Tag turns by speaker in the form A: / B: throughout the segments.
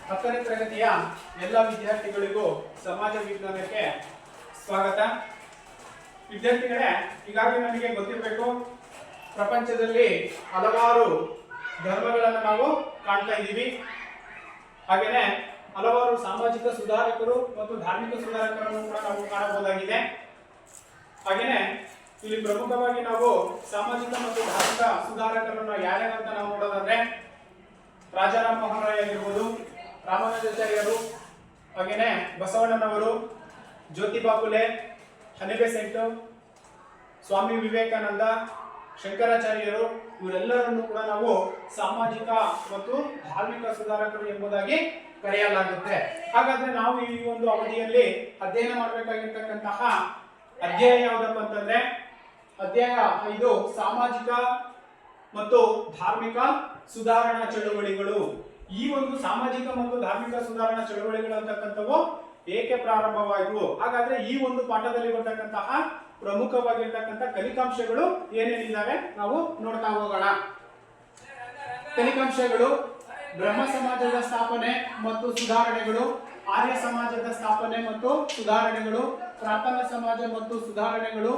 A: 10ನೇ ತರಗತಿಯ ಎಲ್ಲ ವಿದ್ಯಾರ್ಥಿಗಳಿಗೂ ಸಮಾಜ ವಿಜ್ಞಾನಕ್ಕೆ ಸ್ವಾಗತ. ವಿದ್ಯಾರ್ಥಿಗಳೇ, ಈಗಾಗಲೇ ನನಗೆ ಗೊತ್ತಿರಬೇಕು, ಪ್ರಪಂಚದಲ್ಲಿ ಹಲವಾರು ಧರ್ಮಗಳನ್ನು ನಾವು ಕಾಣ್ತಾ ಇದ್ದೀವಿ. ಹಾಗೇನೆ ಹಲವಾರು ಸಾಮಾಜಿಕ ಸುಧಾರಕರು ಮತ್ತು ಧಾರ್ಮಿಕ ಸುಧಾರಕರನ್ನು ಕೂಡ ನಾವು ಕಾಣಬಹುದಾಗಿದೆ. ಹಾಗೇನೆ ಇಲ್ಲಿ ಪ್ರಮುಖವಾಗಿ ನಾವು ಸಾಮಾಜಿಕ ಮತ್ತು ಧಾರ್ಮಿಕ ಸುಧಾರಕರನ್ನು ಯಾರ್ಯಾರಂತ ನಾವು ನೋಡೋದಾದ್ರೆ ರಾಜಾರಾಮ್ ಮೋಹನ್ ರಾಯ್ ಆಗಿರ್ಬೋದು, ರಾಮಾನುಜಾಚಾರ್ಯರು, ಹಾಗೇನೆ ಬಸವಣ್ಣನವರು, ಜ್ಯೋತಿಬಾ ಫುಲೆ, ಹನಿಬೆಸೆಂಟ್, ಸ್ವಾಮಿ ವಿವೇಕಾನಂದ, ಶಂಕರಾಚಾರ್ಯರು, ಇವರೆಲ್ಲರನ್ನು ಕೂಡ ನಾವು ಸಾಮಾಜಿಕ ಮತ್ತು ಧಾರ್ಮಿಕ ಸುಧಾರಕರು ಎಂಬುದಾಗಿ ಕರೆಯಲಾಗುತ್ತೆ. ಹಾಗಾದ್ರೆ ನಾವು ಈ ಒಂದು ಅವಧಿಯಲ್ಲಿ ಅಧ್ಯಯನ ಮಾಡಬೇಕಾಗಿರ್ತಕ್ಕಂತಹ ಅಧ್ಯಾಯ ಯಾವುದಪ್ಪ ಅಂತಂದ್ರೆ ಅಧ್ಯಾಯ 5 ಸಾಮಾಜಿಕ ಮತ್ತು ಧಾರ್ಮಿಕ ಸುಧಾರಣಾ ಚಳುವಳಿಗಳು. ಈ ಒಂದು ಸಾಮಾಜಿಕ ಮತ್ತು ಧಾರ್ಮಿಕ ಸುಧಾರಣಾ ಚಳುವಳಿಗಳು ಅಂತಕ್ಕಂಥವು ಏಕೆ ಪ್ರಾರಂಭವಾಯಿತು? ಹಾಗಾದ್ರೆ ಈ ಒಂದು ಪಾಠದಲ್ಲಿ ಬರ್ತಕ್ಕಂತಹ ಪ್ರಮುಖವಾಗಿರ್ತಕ್ಕಂಥ ಕಲಿಕಾಂಶಗಳು ಏನೇನಿದ್ದಾವೆ ನಾವು ನೋಡ್ತಾ ಹೋಗೋಣ. ಕಲಿಕಾಂಶಗಳು: ಬ್ರಹ್ಮ ಸಮಾಜದ ಸ್ಥಾಪನೆ ಮತ್ತು ಸುಧಾರಣೆಗಳು, ಆರ್ಯ ಸಮಾಜದ ಸ್ಥಾಪನೆ ಮತ್ತು ಸುಧಾರಣೆಗಳು, ಪ್ರಾರ್ಥನಾ ಸಮಾಜ ಮತ್ತು ಸುಧಾರಣೆಗಳು,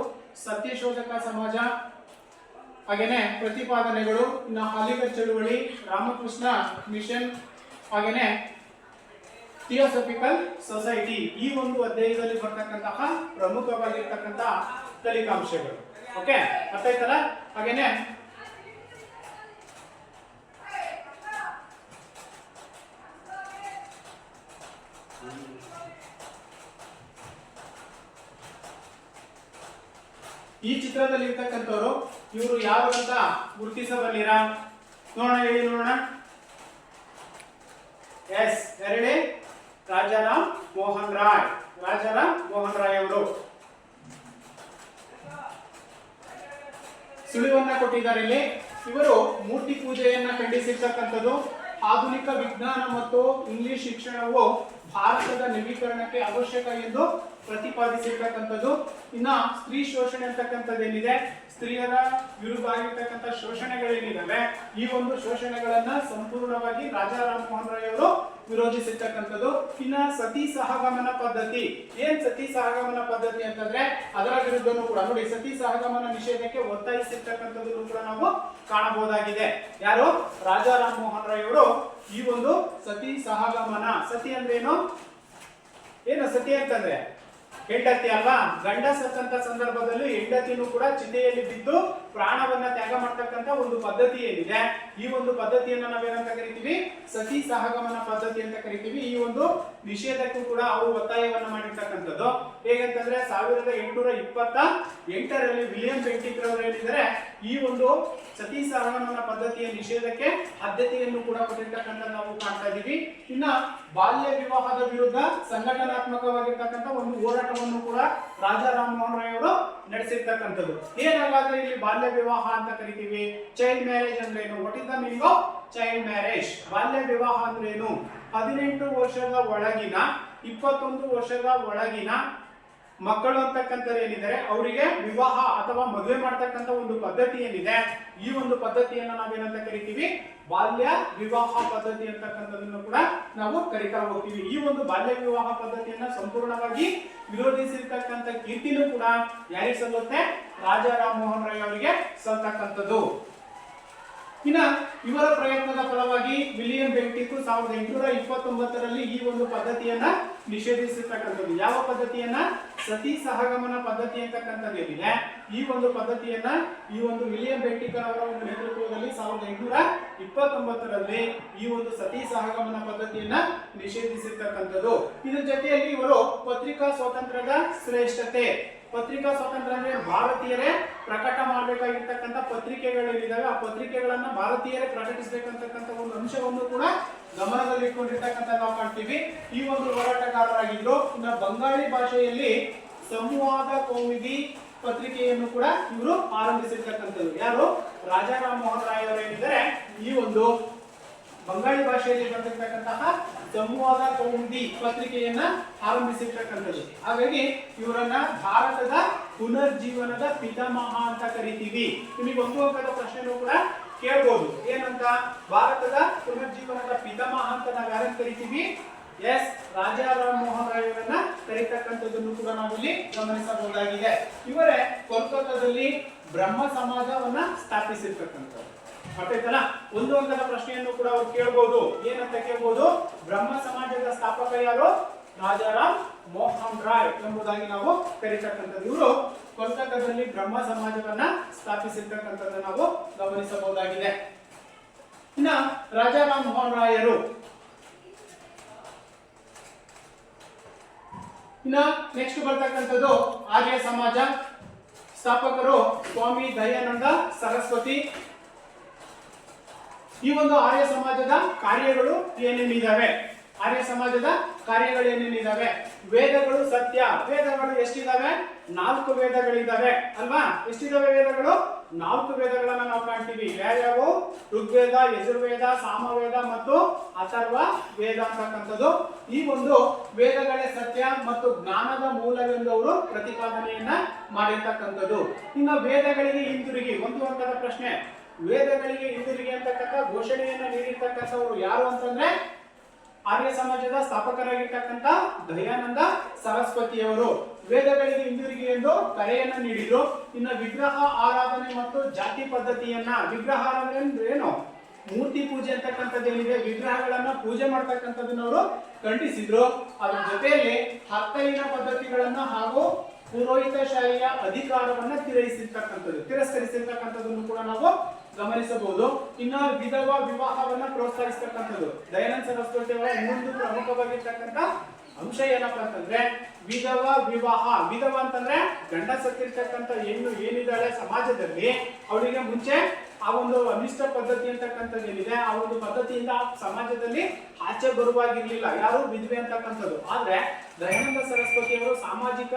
A: ಸತ್ಯಶೋಧಕ ಸಮಾಜ, ಹಾಗೇನೆ ಪ್ರತಿಪಾದನೆಗಳು, ಇನ್ನು ಅಲಿಗಢ ಚಳುವಳಿ, ರಾಮಕೃಷ್ಣ ಮಿಷನ್, ಹಾಗೇನೆ ಥಿಯೋಸಫಿಕಲ್ ಸೊಸೈಟಿ. ಈ ಒಂದು ಅಧ್ಯಾಯದಲ್ಲಿ ಬರ್ತಕ್ಕಂತಹ ಪ್ರಮುಖವಾಗಿರ್ತಕ್ಕಂತಹ ಕಲಿಕಾಂಶಗಳು. ಓಕೆ, ಅರ್ಥ ಆಯ್ತಲ್ಲ? ಹಾಗೇನೆ ಈ ಚಿತ್ರದಲ್ಲಿ ಇರ್ತಕ್ಕಂಥವ್ರು ಇವರು ಯಾರು ಅಂತ ಗುರುತಿಸಬಲ್ಲಿರಾ? ನೋಡೋಣ, ಹೇಳಿ ನೋಡೋಣ. ಎಸ್, ಹೇಳಿ. ರಾಜಾರಾಮ್ ಮೋಹನ್ ರಾಯ್. ರಾಜಾರಾಮ್ ಮೋಹನ್ ರಾಯ್ ಅವರು ಸುಳಿವನ್ನ ಕೊಟ್ಟಿದ್ದಾರೆ ಇಲ್ಲಿ. ಇವರು ಮೂರ್ತಿ ಪೂಜೆಯನ್ನ ಖಂಡಿಸಿರ್ತಕ್ಕಂಥದ್ದು, ಆಧುನಿಕ ವಿಜ್ಞಾನ ಮತ್ತು ಇಂಗ್ಲಿಷ್ ಶಿಕ್ಷಣವು ಭಾರತದ ನವೀಕರಣಕ್ಕೆ ಅವಶ್ಯಕ ಎಂದು ಪ್ರತಿಪಾದಿಸಿರ್ತಕ್ಕಂಥದ್ದು. ಇನ್ನ ಸ್ತ್ರೀ ಶೋಷಣೆ ಅಂತಕ್ಕಂಥದ್ದೇನಿದೆ, ಸ್ತ್ರೀಯರ ವಿರುದ್ಧ ಆಗಿರ್ತಕ್ಕಂಥ ಶೋಷಣೆಗಳೇನಿದಾವೆ, ಈ ಒಂದು ಶೋಷಣೆಗಳನ್ನ ಸಂಪೂರ್ಣವಾಗಿ ರಾಜಾರಾಮ್ ಮೋಹನ್ ರಾಯ್ ಅವರು ವಿರೋಧಿಸಿರ್ತಕ್ಕಂಥದ್ದು. ಇನ್ನ ಸತಿ ಸಹಗಮನ ಪದ್ಧತಿ. ಏನ್ ಸತಿ ಸಹಗಮನ ಪದ್ಧತಿ ಅಂತಂದ್ರೆ ಅದರ ವಿರುದ್ಧನೂ ಕೂಡ ನೋಡಿ, ಸತಿ ಸಹಗಮನ ನಿಷೇಧಕ್ಕೆ ಒತ್ತಾಯಿಸಿರ್ತಕ್ಕಂಥದ್ದು ಕೂಡ ನಾವು ಕಾಣಬಹುದಾಗಿದೆ. ಯಾರು? ರಾಜಾರಾಮ್ ಮೋಹನ್ ರಾಯ್ ಅವರು ಈ ಒಂದು ಸತಿ ಸಹಗಮನ. ಸತಿ ಅಂದ್ರೇನು? ಏನು ಸತಿ ಅಂತಂದ್ರೆ ಹೆಂಡತಿ ಅಲ್ವಾ? ಗಂಡ ಸತ್ತಂತ ಸಂದರ್ಭದಲ್ಲಿ ಹೆಂಡತಿನೂ ಕೂಡ ಚಿತೆಯಲ್ಲಿ ಬಿದ್ದು ಪ್ರಾಣವನ್ನ ತ್ಯಾಗ ಮಾಡ್ತಕ್ಕಂಥ ಒಂದು ಪದ್ಧತಿ ಏನಿದೆ, ಈ ಒಂದು ಪದ್ಧತಿಯನ್ನ ನಾವೇನಂತ ಕರಿತೀವಿ? ಸತಿ ಸಹಗಮನ ಪದ್ಧತಿ ಅಂತ ಕರಿತೀವಿ. ಈ ಒಂದು ನಿಷೇಧಕ್ಕೂ ಕೂಡ ಅವರು ಒತ್ತಾಯವನ್ನ ಮಾಡಿರ್ತಕ್ಕಂಥದ್ದು. ಹೇಗಂತಂದ್ರೆ 1828ರಲ್ಲಿ ವಿಲಿಯಂ ಬೆಂಟಿಕ್ ರವರು ಹೇಳಿದರೆ ಈ ಒಂದು ಸತಿ ಸಹಗಮನ ಪದ್ಧತಿಯ ನಿಷೇಧಕ್ಕೆ ಆದ್ಯತೆಯನ್ನು ಕೂಡ ಕೊಟ್ಟಿರ್ತಕ್ಕಂಥ ನಾವು ಕಾಣ್ತಾ ಇದೀವಿ. ಇನ್ನ ಬಾಲ್ಯ ವಿವಾಹದ ವಿರುದ್ಧ ಸಂಘಟನಾತ್ಮಕವಾಗಿರ್ತಕ್ಕಂಥ ಒಂದು ಹೋರಾಟವನ್ನು ಕೂಡ ರಾಜಾರಾಮ್ ಮೋಹನ್ ರಾಯ್ ಅವರು ನಡೆಸಿರ್ತಕ್ಕಂಥದ್ದು. ಏನಾಗಾದ್ರೆ ಇಲ್ಲಿ ಬಾಲ್ಯ ವಿವಾಹ ಅಂತ ಕರಿತೀವಿ? ಚೈಲ್ಡ್ ಮ್ಯಾರೇಜ್ ಅಂದ್ರೆ ಏನು? What is the meaning of child marriage? ಬಾಲ್ಯ ವಿವಾಹ ಅಂದ್ರೆ ಏನು? 18 ವರ್ಷದ ಒಳಗಿನ 21 ವರ್ಷದ ಒಳಗಿನ ಮಕ್ಕಳು ಅಂತಕ್ಕಂಥವ್ರು ಏನಿದ್ದಾರೆ ಅವರಿಗೆ ವಿವಾಹ ಅಥವಾ ಮದುವೆ ಮಾಡ್ತಕ್ಕಂಥ ಒಂದು ಪದ್ಧತಿ ಏನಿದೆ, ಈ ಒಂದು ಪದ್ಧತಿಯನ್ನ ನಾವೇನಂತ ಕರಿತೀವಿ? ಬಾಲ್ಯ ವಿವಾಹ ಪದ್ಧತಿ ಅಂತಕ್ಕಂಥದನ್ನು ಕೂಡ ನಾವು ಕರಿತಾ ಹೋಗ್ತೀವಿ. ಈ ಒಂದು ಬಾಲ್ಯ ವಿವಾಹ ಪದ್ಧತಿಯನ್ನ ಸಂಪೂರ್ಣವಾಗಿ ವಿರೋಧಿಸಿರ್ತಕ್ಕಂಥ ಕೀರ್ತಿನೂ ಕೂಡ ಯಾರಿಗೆ ಸಲ್ಲುತ್ತೆ? ರಾಜಾರಾಮ್ ಮೋಹನ್ ರಾಯ್ ಅವರಿಗೆ ಸಲ್ತಕ್ಕಂಥದ್ದು. ಇನ್ನ ಇವರ ಪ್ರಯತ್ನದ ಫಲವಾಗಿ ವಿಲಿಯಂ ಬೆಂಟಿಕ್ 1829ರಲ್ಲಿ ಈ ಒಂದು ಪದ್ಧತಿಯನ್ನ ನಿಷೇಧಿಸಿರ್ತಕ್ಕಂಥದ್ದು. ಯಾವ ಪದ್ಧತಿಯನ್ನ? ಸತಿ ಸಹಗಮನ ಪದ್ಧತಿ ಅಂತಕ್ಕಂಥದ್ದು ಏನಿದೆ, ಈ ಒಂದು ಪದ್ಧತಿಯನ್ನ ಈ ಒಂದು ವಿಲಿಯಂ ಬೆಂಟಿಕ್ ಅವರ ಒಂದು ನೇತೃತ್ವದಲ್ಲಿ 1829ರಲ್ಲಿ ಈ ಒಂದು ಸತಿ ಸಹಗಮನ ಪದ್ಧತಿಯನ್ನ ನಿಷೇಧಿಸಿರ್ತಕ್ಕಂಥದ್ದು. ಇದ್ರ ಜೊತೆಯಲ್ಲಿ ಇವರು ಪತ್ರಿಕಾ ಸ್ವಾತಂತ್ರ್ಯದ ಶ್ರೇಷ್ಠತೆ, ಪತ್ರಿಕಾ ಸ್ವಾತಂತ್ರ್ಯ ಅಂದ್ರೆ ಭಾರತೀಯರೇ ಪ್ರಕಟ ಮಾಡಬೇಕಾಗಿರ್ತಕ್ಕಂಥ ಪತ್ರಿಕೆಗಳೇನಿದಾವೆ ಆ ಪತ್ರಿಕೆಗಳನ್ನ ಭಾರತೀಯರೇ ಪ್ರಕಟಿಸಬೇಕಂತಕ್ಕಂಥ ಒಂದು ಅಂಶವನ್ನು ಕೂಡ ಗಮನದಲ್ಲಿ ಇಟ್ಕೊಂಡಿರ್ತಕ್ಕಂಥ ನಾವು ಕಾಣ್ತೀವಿ. ಈ ಒಂದು ಹೋರಾಟಗಾರರಾಗಿದ್ರು. ಇನ್ನು ಬಂಗಾಳಿ ಭಾಷೆಯಲ್ಲಿ ಸಂವಾದ ಕೌಮುದಿ ಪತ್ರಿಕೆಯನ್ನು ಕೂಡ ಇವರು ಆರಂಭಿಸಿರ್ತಕ್ಕಂಥದ್ದು. ಯಾರು? ರಾಜಾರಾಮ್ ಮೋಹನ್ ರಾಯ್ ಅವರು ಏನಿದ್ದಾರೆ ಈ ಒಂದು ಬಂಗಾಳಿ ಭಾಷೆಯಲ್ಲಿ ಬಂದಿರತಕ್ಕಂತಹ ಸಂವಾದ ಕೌಮುದಿ ಪತ್ರಿಕೆಯನ್ನ ಆರಂಭಿಸಿರ್ತಕ್ಕಂಥದ್ದು. ಹಾಗಾಗಿ ಇವರನ್ನ ಭಾರತದ ಪುನರ್ಜೀವನದ ಪಿತಾಮಹ ಅಂತ ಕರಿತೀವಿ. ನಿಮಗೆ ಒಂದು ಅಂಕದ ಪ್ರಶ್ನೆನೂ ಕೂಡ ಕೇಳಬಹುದು. ಏನಂತ? ಭಾರತದ ಪುನರ್ಜೀವನದ ಪಿತಾಮಹ ಅಂತ ನಾವು ಯಾರನ್ನು ಕರಿತೀವಿ? ಎಸ್, ರಾಜಾ ರಾಮ್ ಮೋಹನ್ ರಾಯ್ ಅವರನ್ನ ಕರೀತಕ್ಕಂಥದ್ದನ್ನು ಕೂಡ ನಾವಿಲ್ಲಿ ಗಮನಿಸಬಹುದಾಗಿದೆ. ಇವರೇ ಕೋಲ್ಕತ್ತಾದಲ್ಲಿ ಬ್ರಹ್ಮ ಸಮಾಜವನ್ನ ಸ್ಥಾಪಿಸಿರ್ತಕ್ಕಂಥದ್ದು. ಗೊತ್ತಾಯ್ತಲ್ಲ? ಒಂದು ಅಂಕದ ಪ್ರಶ್ನೆಯನ್ನು ಕೂಡ ಅವ್ರು ಕೇಳಬಹುದು. ಏನಂತ ಕೇಳಬಹುದು? ಬ್ರಹ್ಮ ಸಮಾಜದ ಸ್ಥಾಪಕ ಯಾರು? ರಾಜಾರಾಮ್ ಮೋಹನ್ ರಾಯ್ ಎಂಬುದಾಗಿ ನಾವು ಕರೀತಕ್ಕಂಥದ್ದು. ಇವರು ಕೋಲ್ಕತ್ತಾದಲ್ಲಿ ಬ್ರಹ್ಮ ಸಮಾಜವನ್ನ ಸ್ಥಾಪಿಸಿರ್ತಕ್ಕಂಥದ್ದು ನಾವು ಗಮನಿಸಬಹುದಾಗಿದೆ. ಇನ್ನ ರಾಜಾರಾಮ್ ಮೋಹನ್ ರಾಯರು ಇನ್ನ ನೆಕ್ಸ್ಟ್ ಬರ್ತಕ್ಕಂಥದ್ದು ಆರ್ಯ ಸಮಾಜ. ಸ್ಥಾಪಕರು ಸ್ವಾಮಿ ದಯಾನಂದ ಸರಸ್ವತಿ. ಈ ಒಂದು ಆರ್ಯ ಸಮಾಜದ ಕಾರ್ಯಗಳು ಏನೇನಿದಾವೆ? ಆರ್ಯ ಸಮಾಜದ ಕಾರ್ಯಗಳು ಏನೇನಿದಾವೆ? ವೇದಗಳು ಸತ್ಯ. ವೇದಗಳು ಎಷ್ಟಿದಾವೆ? 4 ವೇದಗಳಿದಾವೆ ಅಲ್ವಾ? ಎಷ್ಟಿದಾವೆ ವೇದಗಳು? 4 ವೇದಗಳನ್ನ ನಾವು ಕಾಣ್ತೀವಿ. ಯಾವ್ಯಾವು? ಋಗ್ವೇದ, ಯಜುರ್ವೇದ, ಸಾಮವೇದ ಮತ್ತು ಅಥರ್ವ ವೇದ ಅಂತಕ್ಕಂಥದ್ದು. ಈ ಒಂದು ವೇದಗಳೇ ಸತ್ಯ ಮತ್ತು ಜ್ಞಾನದ ಮೂಲವೆಂದು ಅವರು ಪ್ರತಿಪಾದನೆಯನ್ನ ಮಾಡಿರ್ತಕ್ಕಂಥದ್ದು. ಇನ್ನು ವೇದಗಳಿಗೆ ಹಿಂದಿರುಗಿ ಒಂದು ಅಂಕದ ಪ್ರಶ್ನೆ. ವೇದಗಳಿಗೆ ಹಿಂದಿರುಗಿ ಅಂತಕ್ಕಂಥ ಘೋಷಣೆಯನ್ನ ನೀಡಿರ್ತಕ್ಕಂಥವ್ರು ಯಾರು ಅಂತಂದ್ರೆ ಆರ್ಯ ಸಮಾಜದ ಸ್ಥಾಪಕರಾಗಿರ್ತಕ್ಕಂಥ ದಯಾನಂದ ಸರಸ್ವತಿಯವರು ವೇದಗಳಿಗೆ ಹಿಂದಿರುಗಿ ಎಂದು ಕರೆಯನ್ನ ನೀಡಿದ್ರು. ಇನ್ನು ವಿಗ್ರಹ ಆರಾಧನೆ ಮತ್ತು ಜಾತಿ ಪದ್ಧತಿಯನ್ನ, ವಿಗ್ರಹ ಆರಾಧನೆ ಅಂದ್ರೆ ಏನು? ಮೂರ್ತಿ ಪೂಜೆ ಅಂತಕ್ಕಂಥದ್ದು ಏನಿದೆ, ವಿಗ್ರಹಗಳನ್ನ ಪೂಜೆ ಮಾಡ್ತಕ್ಕಂಥದ್ದನ್ನ ಅವರು ಖಂಡಿಸಿದ್ರು. ಅದ್ರ ಜೊತೆಯಲ್ಲಿ ಹತ್ತೈನ ಪದ್ಧತಿಗಳನ್ನ ಹಾಗೂ ಪುರೋಹಿತಶಾಹಿಯ ಅಧಿಕಾರವನ್ನ ತಿರಸ್ಕರಿಸಿರ್ತಕ್ಕಂಥದ್ದನ್ನು ಕೂಡ ನಾವು ಗಮನಿಸಬಹುದು. ಇನ್ನು ವಿಧವಾ ವಿವಾಹವನ್ನ ಪ್ರೋತ್ಸಾಹಿಸ್ತಕ್ಕಂಥದ್ದು ದಯಾನಂದ ಸರಸ್ವತಿ ಅವರ ಇನ್ನೊಂದು ಪ್ರಮುಖವಾಗಿರ್ತಕ್ಕಂಥ ಅಂಶ ಏನಪ್ಪಾ ಅಂತಂದ್ರೆ ವಿಧವಾ ವಿವಾಹ. ವಿಧವಾ ಅಂತಂದ್ರೆ ಗಂಡ ಸತ್ತಿರ್ತಕ್ಕಂಥ ಹೆಣ್ಣು ಏನಿದ್ದಾಳೆ ಸಮಾಜದಲ್ಲಿ, ಅವಳಿಗೆ ಮುಂಚೆ ಆ ಒಂದು ಅನಿಷ್ಟ ಪದ್ಧತಿ ಅಂತಕ್ಕಂಥದ್ದು ಏನಿದೆ, ಆ ಒಂದು ಪದ್ಧತಿಯಿಂದ ಸಮಾಜದಲ್ಲಿ ಆಚೆ ಬರುವಾಗಿರ್ಲಿಲ್ಲ ಯಾರು? ವಿಧವೆ ಅಂತಕ್ಕಂಥದ್ದು. ಆದ್ರೆ ದಯಾನಂದ ಸರಸ್ವತಿ ಅವರು ಸಾಮಾಜಿಕ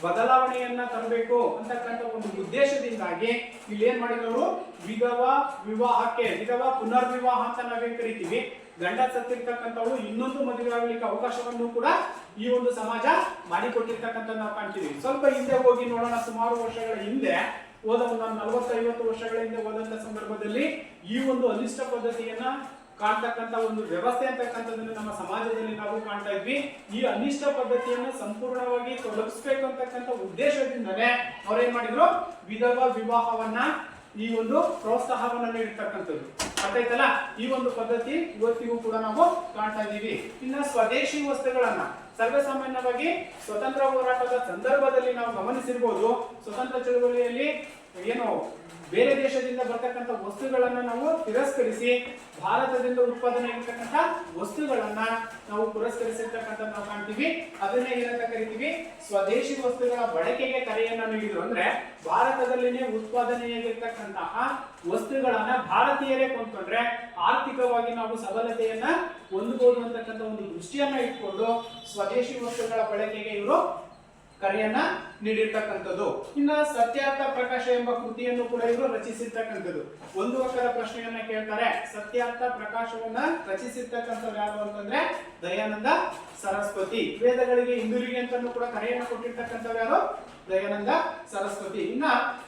A: ಬದಲಾವಣೆಯನ್ನ ತರಬೇಕು ಅಂತಕ್ಕಂಥ ಒಂದು ಉದ್ದೇಶದಿಂದಾಗಿ ಇಲ್ಲಿ ಏನ್ ಮಾಡಿದ್ರು? ವಿಧವಾ ವಿವಾಹಕ್ಕೆ, ವಿಧವಾ ಪುನರ್ವಿವಾಹ ಅಂತ ನಾವೇನ್ ಕರಿತೀವಿ, ಗಂಡ ಸತ್ತಿರ್ತಕ್ಕಂಥವ್ರು ಇನ್ನೊಂದು ಮದುವೆ ಆಗ್ಲಿಕ್ಕೆ ಅವಕಾಶವನ್ನು ಕೂಡ ಈ ಒಂದು ಸಮಾಜ ಮಾಡಿಕೊಟ್ಟಿರ್ತಕ್ಕಂಥ ನಾವು ಕಾಣ್ತೀವಿ. ಸ್ವಲ್ಪ ಹಿಂದೆ ಹೋಗಿ ನೋಡೋಣ. ಸುಮಾರು ವರ್ಷಗಳ ಹಿಂದೆ ಹೋದ ಒಂದು 40-50 ವರ್ಷಗಳ ಹಿಂದೆ ಹೋದಂತ ಸಂದರ್ಭದಲ್ಲಿ ಈ ಒಂದು ಅನಿಷ್ಟ ಪದ್ಧತಿಯನ್ನ ಕಾಣ್ತಕ್ಕಂಥ ಒಂದು ವ್ಯವಸ್ಥೆ ಅಂತಕ್ಕಂಥದ್ದನ್ನು ನಮ್ಮ ಸಮಾಜದಲ್ಲಿ ನಾವು ಕಾಣ್ತಾ ಇದ್ವಿ. ಈ ಅನಿಷ್ಟ ಪದ್ಧತಿಯನ್ನು ಸಂಪೂರ್ಣವಾಗಿ ತೊಲಗಿಸ್ಬೇಕು ಅಂತಕ್ಕಂಥ ಉದ್ದೇಶದಿಂದಲೇ ಅವ್ರೇನ್ ಮಾಡಿದ್ರು? ವಿಧವಾ ವಿವಾಹವನ್ನ ಈ ಒಂದು ಪ್ರೋತ್ಸಾಹವನ್ನ ನೀಡಿರ್ತಕ್ಕಂಥದ್ದು. ಅರ್ಥಾಯ್ತಲ್ಲ? ಈ ಒಂದು ಪದ್ಧತಿ ಇವತ್ತಿಗೂ ಕೂಡ ನಾವು ಕಾಣ್ತಾ ಇದೀವಿ. ಇನ್ನ ಸ್ವದೇಶಿ ವಸ್ತುಗಳನ್ನ ಸರ್ವಸಾಮಾನ್ಯವಾಗಿ ಸ್ವತಂತ್ರ ಹೋರಾಟದ ಸಂದರ್ಭದಲ್ಲಿ ನಾವು ಗಮನಿಸಿರ್ಬೋದು. ಸ್ವತಂತ್ರ ಚಳವಳಿಯಲ್ಲಿ ಏನು ಬೇರೆ ದೇಶದಿಂದ ಬರ್ತಕ್ಕಂಥ ವಸ್ತುಗಳನ್ನ ನಾವು ತಿರಸ್ಕರಿಸಿ ಭಾರತದಿಂದ ಉತ್ಪಾದನೆ ಆಗಿರ್ತಕ್ಕಂಥ ವಸ್ತುಗಳನ್ನ ನಾವು ಪುರಸ್ಕರಿಸಿರ್ತಕ್ಕಂಥ ನಾವು ಕಾಣ್ತೀವಿ. ಅದನ್ನೇ ಏನಂತ ಕರಿತೀವಿ? ಸ್ವದೇಶಿ ವಸ್ತುಗಳ ಬಳಕೆಗೆ ಕರೆಯನ್ನ ನೀಡಿದ್ರು. ಅಂದ್ರೆ ಭಾರತದಲ್ಲಿನೇ ಉತ್ಪಾದನೆಯಾಗಿರ್ತಕ್ಕಂತಹ ವಸ್ತುಗಳನ್ನ ಭಾರತೀಯರೇ ಕೊಂಡ್ಕೊಂಡ್ರೆ ಆರ್ಥಿಕವಾಗಿ ನಾವು ಸಬಲತೆಯನ್ನ ಹೊಂದಬಹುದು ಅಂತಕ್ಕಂಥ ಒಂದು ದೃಷ್ಟಿಯನ್ನ ಇಟ್ಕೊಂಡು ಸ್ವದೇಶಿ ವಸ್ತುಗಳ ಬಳಕೆಗೆ ಇವರು ಕರೆಯನ್ನ ನೀಡಿರ್ತಕ್ಕಂಥದ್ದು. ಇನ್ನ ಸತ್ಯಾರ್ಥ ಪ್ರಕಾಶ ಎಂಬ ಕೃತಿಯನ್ನು ಕೂಡ ಇವರು ರಚಿಸಿರ್ತಕ್ಕಂಥದ್ದು. ಒಂದು ಅಂಕದ ಪ್ರಶ್ನೆಯನ್ನ ಕೇಳ್ತಾರೆ. ಸತ್ಯಾರ್ಥ ಪ್ರಕಾಶವನ್ನ ರಚಿಸಿರ್ತಕ್ಕಂಥವ್ರು ಯಾರು ಅಂತಂದ್ರೆ ದಯಾನಂದ ಸರಸ್ವತಿ. ವೇದಗಳಿಗೆ ಹಿಂದಿರುಗಿ ಅಂತಲೂ ಕೂಡ ಕರೆಯನ್ನ ಕೊಟ್ಟಿರ್ತಕ್ಕಂಥವ್ರು ಯಾರು? ದಯಾನಂದ ಸರಸ್ವತಿ. ಇನ್ನ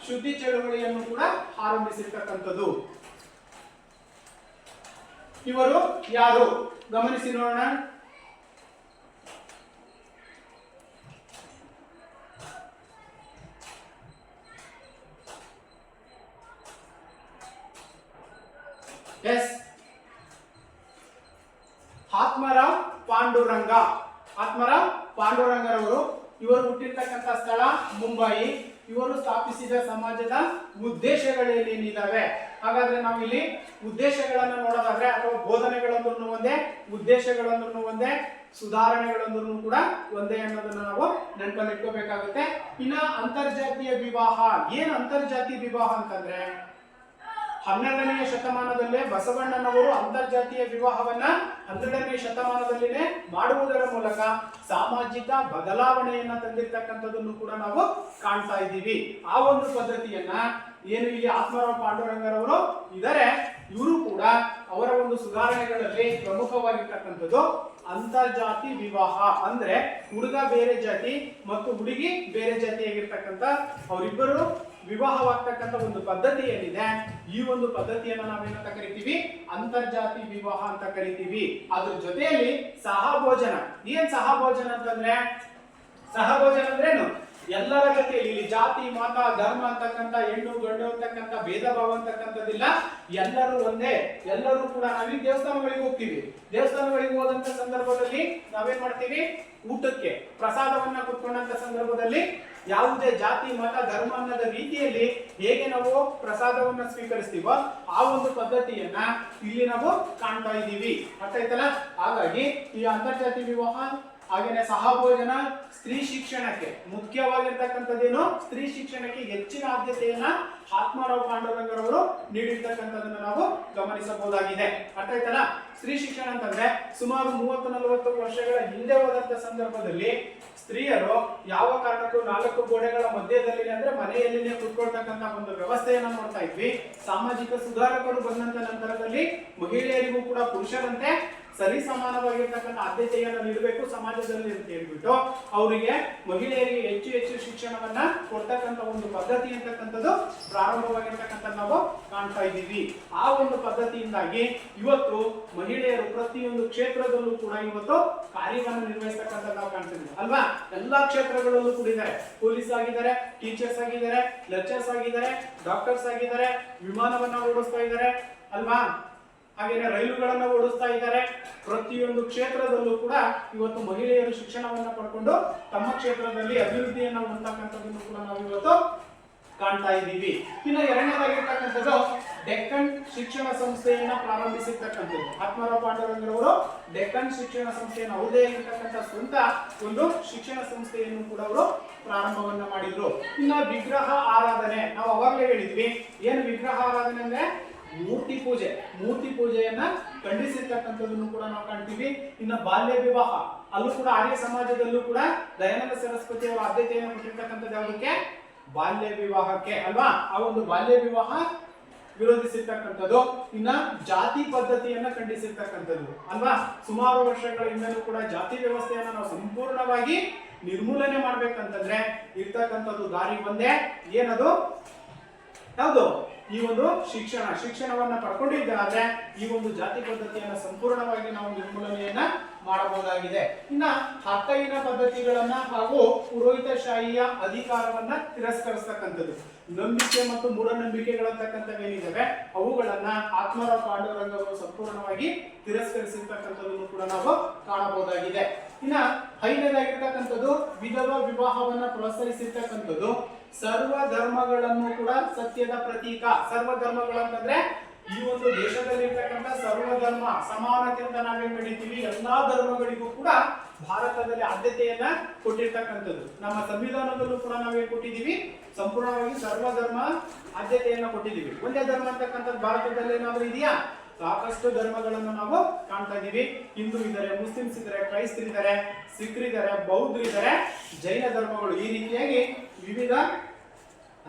A: ಶುದ್ಧಿ ಚಳವಳಿಯನ್ನು ಕೂಡ ಆರಂಭಿಸಿರ್ತಕ್ಕಂಥದ್ದು. ಇವರು ಯಾರು ಗಮನಿಸಿ ನೋಡೋಣ. ಎಸ್, ಆತ್ಮರಾವ್ ಪಾಂಡುರಂಗ. ಆತ್ಮರಾವ್ ಪಾಂಡುರಂಗರವರು. ಇವರು ಹುಟ್ಟಿರ್ತಕ್ಕಂಥ ಸ್ಥಳ ಮುಂಬಯಿ. ಇವರು ಸ್ಥಾಪಿಸಿದ ಸಮಾಜದ ಉದ್ದೇಶಗಳೇನೇನಿದಾವೆ? ಹಾಗಾದ್ರೆ ನಾವು ಇಲ್ಲಿ ಉದ್ದೇಶಗಳನ್ನ ನೋಡೋದಾದ್ರೆ ಅಥವಾ ಬೋಧನೆಗಳಂದ್ರೂ ಒಂದೇ, ಉದ್ದೇಶಗಳಂದ್ರೂ ಒಂದೇ, ಸುಧಾರಣೆಗಳಂದ್ರೂ ಕೂಡ ಒಂದೇ ಅನ್ನೋದನ್ನ ನಾವು ನೆನಪಲ್ಲಿ ಇಟ್ಕೋಬೇಕಾಗುತ್ತೆ. ಇನ್ನ ಅಂತರ್ಜಾತೀಯ ವಿವಾಹ. ಏನ್ ಅಂತರ್ಜಾತೀಯ ವಿವಾಹ ಅಂತಂದ್ರೆ 12ನೇ ಶತಮಾನದಲ್ಲೇ ಬಸವಣ್ಣನವರು ಅಂತರ್ಜಾತೀಯ ವಿವಾಹವನ್ನ 12ನೇ ಶತಮಾನದಲ್ಲಿನೇ ಮಾಡುವುದರ ಮೂಲಕ ಸಾಮಾಜಿಕ ಬದಲಾವಣೆಯನ್ನ ತಂದಿರ್ತಕ್ಕಂಥದ್ದನ್ನು ಕೂಡ ನಾವು ಕಾಣ್ತಾ ಇದ್ದೀವಿ. ಆ ಒಂದು ಪದ್ಧತಿಯನ್ನ ಏನು ಇಲ್ಲಿ ಆತ್ಮಾರಾವ್ ಪಾಂಡುರಂಗರವರು ಇದ್ದಾರೆ, ಇವರು ಕೂಡ ಅವರ ಒಂದು ಸುಧಾರಣೆಗಳಲ್ಲಿ ಪ್ರಮುಖವಾಗಿರ್ತಕ್ಕಂಥದ್ದು ಅಂತರ್ಜಾತಿ ವಿವಾಹ. ಅಂದ್ರೆ ಹುಡುಗ ಬೇರೆ ಜಾತಿ ಮತ್ತು ಹುಡುಗಿ ಬೇರೆ ಜಾತಿಯಾಗಿರ್ತಕ್ಕಂಥ ಅವರಿಬ್ಬರು ವಿವಾಹವಾಗ್ತಕ್ಕಂಥ ಒಂದು ಪದ್ಧತಿ ಏನಿದೆ, ಈ ಒಂದು ಪದ್ಧತಿಯನ್ನ ನಾವೇನಂತ ಕರಿತೀವಿ, ಅಂತರ್ಜಾತಿ ವಿವಾಹ ಅಂತ ಕರಿತೀವಿ. ಅದ್ರ ಜೊತೆಯಲ್ಲಿ ಸಹಭೋಜನ. ಏನ್ ಸಹಭೋಜನ ಅಂತಂದ್ರೆ, ಸಹಭೋಜನ ಅಂದ್ರೇನು, ಎಲ್ಲರ ಜೊತೆಯಲ್ಲಿ ಇಲ್ಲಿ ಜಾತಿ ಮತ ಧರ್ಮ ಅಂತಕ್ಕಂಥ ಹೆಣ್ಣು ಗಂಡು ಅಂತಕ್ಕಂಥ ಭೇದ ಭಾವ ಅಂತಕ್ಕಂಥದ್ದಿಲ್ಲ, ಎಲ್ಲರೂ ಒಂದೇ. ಎಲ್ಲರೂ ಕೂಡ ನಾವೀಗ ದೇವಸ್ಥಾನಗಳಿಗೆ ಹೋಗ್ತೀವಿ, ದೇವಸ್ಥಾನಗಳಿಗೆ ಹೋದಂತ ಸಂದರ್ಭದಲ್ಲಿ ನಾವೇನ್ ಮಾಡ್ತೀವಿ, ಊಟಕ್ಕೆ ಪ್ರಸಾದವನ್ನ ಕುತ್ಕೊಂಡಂತ ಸಂದರ್ಭದಲ್ಲಿ ಯಾವುದೇ ಜಾತಿ ಮತ ಧರ್ಮ ಅನ್ನೋದ ರೀತಿಯಲ್ಲಿ ಹೇಗೆ ನಾವು ಪ್ರಸಾದವನ್ನ ಸ್ವೀಕರಿಸ್ತೀವೋ ಆ ಒಂದು ಪದ್ಧತಿಯನ್ನ ಇಲ್ಲಿ ನಾವು ಕಾಣ್ತಾ ಇದ್ದೀವಿ. ಅರ್ಥ ಆಯ್ತಲ್ಲ? ಹಾಗಾಗಿ ಈ ಅಂತರ್ಜಾತಿ ವಿವಾಹ ಹಾಗೇನೆ ಸಹಭೋಜನ, ಸ್ತ್ರೀ ಶಿಕ್ಷಣಕ್ಕೆ ಮುಖ್ಯವಾಗಿರ್ತಕ್ಕಂಥದ್ದೇನು, ಸ್ತ್ರೀ ಶಿಕ್ಷಣಕ್ಕೆ ಹೆಚ್ಚಿನ ಆದ್ಯತೆಯನ್ನ ಆತ್ಮಾರಾವ್ ಪಾಂಡುರಂಗರವರು ನೀಡಿರ್ತಕ್ಕಂಥದನ್ನ ನಾವು ಗಮನಿಸಬಹುದಾಗಿದೆ. ಅರ್ಥ ಆಯ್ತಲ್ಲ? ಸ್ತ್ರೀ ಶಿಕ್ಷಣ ಅಂತಂದ್ರೆ ಸುಮಾರು 30-40 ವರ್ಷಗಳ ಹಿಂದೆ ಹೋದಂತ ಸಂದರ್ಭದಲ್ಲಿ ಸ್ತ್ರೀಯರು ಯಾವ ಕಾರಣಕ್ಕೂ 4 ಗೋಡೆಗಳ ಮಧ್ಯದಲ್ಲಿ ಅಂದ್ರೆ ಮನೆಯಲ್ಲಿನೇ ಕೂತ್ಕೊಳ್ತಕ್ಕಂಥ ಒಂದು ವ್ಯವಸ್ಥೆಯನ್ನ ನೋಡ್ತಾ ಇದ್ವಿ. ಸಾಮಾಜಿಕ ಸುಧಾರಕರು ಬಂದಂತ ನಂತರದಲ್ಲಿ ಮಹಿಳೆಯರಿಗೂ ಕೂಡ ಪುರುಷರಂತೆ ಸರಿ ಸಮಾನವಾಗಿರ್ತಕ್ಕಂಥ ಆದ್ಯತೆಯನ್ನು ನೀಡಬೇಕು ಸಮಾಜದಲ್ಲಿ ಅಂತ ಹೇಳ್ಬಿಟ್ಟು ಅವರಿಗೆ ಮಹಿಳೆಯರಿಗೆ ಹೆಚ್ಚು ಹೆಚ್ಚು ಶಿಕ್ಷಣವನ್ನ ಕೊಡ್ತಕ್ಕಂಥ ಒಂದು ಪದ್ಧತಿ ಅಂತಕ್ಕಂಥದ್ದು ಪ್ರಾರಂಭವಾಗಿರ್ತಕ್ಕಂಥ ನಾವು ಕಾಣ್ತಾ ಇದ್ದೀವಿ. ಆ ಒಂದು ಪದ್ಧತಿಯಿಂದಾಗಿ ಇವತ್ತು ಮಹಿಳೆಯರು ಪ್ರತಿಯೊಂದು ಕ್ಷೇತ್ರದಲ್ಲೂ ಕೂಡ ಇವತ್ತು ಕಾರ್ಯವನ್ನು ನಿರ್ವಹಿಸ್ತಕ್ಕಂಥ ನಾವು ಕಾಣ್ತಿದ್ದೀವಿ ಅಲ್ವಾ? ಎಲ್ಲಾ ಕ್ಷೇತ್ರಗಳಲ್ಲೂ ಕೂಡ ಇದ್ದಾರೆ. ಪೊಲೀಸ್ ಆಗಿದ್ದಾರೆ, ಟೀಚರ್ಸ್ ಆಗಿದ್ದಾರೆ, ಲೆಕ್ಚರ್ಸ್ ಆಗಿದ್ದಾರೆ, ಡಾಕ್ಟರ್ಸ್ ಆಗಿದ್ದಾರೆ, ವಿಮಾನವನ್ನ ಓಡಿಸ್ತಾ ಇದ್ದಾರೆ ಅಲ್ವಾ? ಹಾಗೇನೆ ರೈಲುಗಳನ್ನ ಓಡಿಸ್ತಾ ಇದ್ದಾರೆ. ಪ್ರತಿಯೊಂದು ಕ್ಷೇತ್ರದಲ್ಲೂ ಕೂಡ ಇವತ್ತು ಮಹಿಳೆಯರು ಶಿಕ್ಷಣವನ್ನ ಪಡ್ಕೊಂಡು ತಮ್ಮ ಕ್ಷೇತ್ರದಲ್ಲಿ ಅಭಿವೃದ್ಧಿಯನ್ನ ಹೊಂದತಕ್ಕಂಥದ್ದನ್ನು ಕೂಡ ನಾವು ಇವತ್ತು ಕಾಣ್ತಾ ಇದ್ದೀವಿ. ಇನ್ನು ಎರಡನೇದಾಗಿರ್ತಕ್ಕಂಥದ್ದು ಡೆಕ್ಕನ್ ಶಿಕ್ಷಣ ಸಂಸ್ಥೆಯನ್ನ ಪ್ರಾರಂಭಿಸಿರ್ತಕ್ಕಂಥದ್ದು ಆತ್ಮಾರಾವ್ ಪಾಂಡುರಂಗರವರು. ಡೆಕ್ಕನ್ ಶಿಕ್ಷಣ ಸಂಸ್ಥೆಯನ್ನು ಅವರದೇ ಆಗಿರ್ತಕ್ಕಂಥ ಸ್ವಂತ ಒಂದು ಶಿಕ್ಷಣ ಸಂಸ್ಥೆಯನ್ನು ಕೂಡ ಅವರು ಪ್ರಾರಂಭವನ್ನ ಮಾಡಿದ್ರು. ಇನ್ನ ವಿಗ್ರಹ ಆರಾಧನೆ, ನಾವು ಅವಾಗಲೇ ಹೇಳಿದ್ವಿ, ಏನು ವಿಗ್ರಹ ಆರಾಧನೆ ಅಂದ್ರೆ ಮೂರ್ತಿ ಪೂಜೆ, ಮೂರ್ತಿ ಪೂಜೆಯನ್ನ ಖಂಡಿಸಿರ್ತಕ್ಕಂಥದ್ದನ್ನು ಕೂಡ ನಾವು ಕಾಣ್ತೀವಿ. ಇನ್ನು ಬಾಲ್ಯ ವಿವಾಹ, ಅಲ್ಲೂ ಕೂಡ ಆರ್ಯ ಸಮಾಜದಲ್ಲೂ ಕೂಡ ದಯಾನಂದ ಸರಸ್ವತಿ ಅವರ ಆದ್ಯತೆಯನ್ನು ಕೊಟ್ಟಿರ್ತಕ್ಕಂಥದ್ದು ಯಾವುದಕ್ಕೆ, ಬಾಲ್ಯ ವಿವಾಹಕ್ಕೆ ಅಲ್ವಾ? ಆ ಒಂದು ಬಾಲ್ಯ ವಿವಾಹ ವಿರೋಧಿಸಿರ್ತಕ್ಕಂಥದ್ದು. ಇನ್ನ ಜಾತಿ ಪದ್ಧತಿಯನ್ನ ಖಂಡಿಸಿರ್ತಕ್ಕಂಥದ್ದು ಅಲ್ವಾ? ಸುಮಾರು ವರ್ಷಗಳ ಹಿಂದೆನೂ ಕೂಡ ಜಾತಿ ವ್ಯವಸ್ಥೆಯನ್ನ ನಾವು ಸಂಪೂರ್ಣವಾಗಿ ನಿರ್ಮೂಲನೆ ಮಾಡ್ಬೇಕಂತಂದ್ರೆ ಇರ್ತಕ್ಕಂಥದ್ದು ದಾರಿ ಒಂದೇ, ಏನದು, ಯಾವುದು, ಈ ಒಂದು ಶಿಕ್ಷಣವನ್ನ ಪಡ್ಕೊಂಡಿದ್ದಾದ್ರೆ ಈ ಒಂದು ಜಾತಿ ಪದ್ಧತಿಯನ್ನ ಸಂಪೂರ್ಣವಾಗಿ ನಾವು ನಿರ್ಮೂಲನೆಯನ್ನ ಮಾಡಬಹುದಾಗಿದೆ. ಇನ್ನ ಹಕ್ಕೈನ ಪದ್ಧತಿಗಳನ್ನ ಹಾಗೂ ಪುರೋಹಿತಶಾಹಿಯ ಅಧಿಕಾರವನ್ನ ತಿರಸ್ಕರಿಸ್ತಕ್ಕಂಥದ್ದು, ನಂಬಿಕೆ ಮತ್ತು ಮೂಢನಂಬಿಕೆಗಳಂತಕ್ಕಂಥವೇನಿದ್ದಾವೆ ಅವುಗಳನ್ನ ಆತ್ಮಾರಾವ್ ಪಾಂಡುರಂಗರು ಸಂಪೂರ್ಣವಾಗಿ ತಿರಸ್ಕರಿಸಿರ್ತಕ್ಕಂಥದ್ದನ್ನು ಕೂಡ ನಾವು ಕಾಣಬಹುದಾಗಿದೆ. ಇನ್ನ ಐದನೇದಾಗಿರ್ತಕ್ಕಂಥದ್ದು ವಿಧವಾ ವಿವಾಹವನ್ನ ಪ್ರೋತ್ಸಾಹಿಸಿರ್ತಕ್ಕಂಥದ್ದು. ಸರ್ವ ಧರ್ಮಗಳನ್ನು ಕೂಡ ಸತ್ಯದ ಪ್ರತೀಕ. ಸರ್ವ ಧರ್ಮಗಳಂತಂದ್ರೆ ಈ ಒಂದು ದೇಶದಲ್ಲಿರ್ತಕ್ಕಂಥ ಸರ್ವಧರ್ಮ ಸಮಾನತೆ ಅಂತ ನಾವೇನ್ ಕರಿತೀವಿ, ಎಲ್ಲಾ ಧರ್ಮಗಳಿಗೂ ಕೂಡ ಭಾರತದಲ್ಲಿ ಆದ್ಯತೆಯನ್ನ ಕೊಟ್ಟಿರ್ತಕ್ಕಂಥದ್ದು. ನಮ್ಮ ಸಂವಿಧಾನದಲ್ಲೂ ಕೂಡ ನಾವೇನ್ ಕೊಟ್ಟಿದ್ದೀವಿ, ಸಂಪೂರ್ಣವಾಗಿ ಸರ್ವಧರ್ಮ ಆದ್ಯತೆಯನ್ನ ಕೊಟ್ಟಿದ್ದೀವಿ. ಒಂದೇ ಧರ್ಮ ಅಂತಕ್ಕಂಥದ್ದು ಭಾರತದಲ್ಲಿ ಏನಾದ್ರೂ ಇದೆಯಾ? ಸಾಕಷ್ಟು ಧರ್ಮಗಳನ್ನು ನಾವು ಕಾಣ್ತಾ ಇದ್ದೀವಿ. ಹಿಂದೂ ಇದ್ದಾರೆ, ಮುಸ್ಲಿಮ್ಸ್ ಇದ್ದಾರೆ, ಕ್ರೈಸ್ತರಿದ್ದಾರೆ, ಸಿಖ್ರಿದ್ದಾರೆ, ಬೌದ್ಧರಿದ್ದಾರೆ, ಜೈನ ಧರ್ಮಗಳು, ಈ ರೀತಿಯಾಗಿ ವಿವಿಧ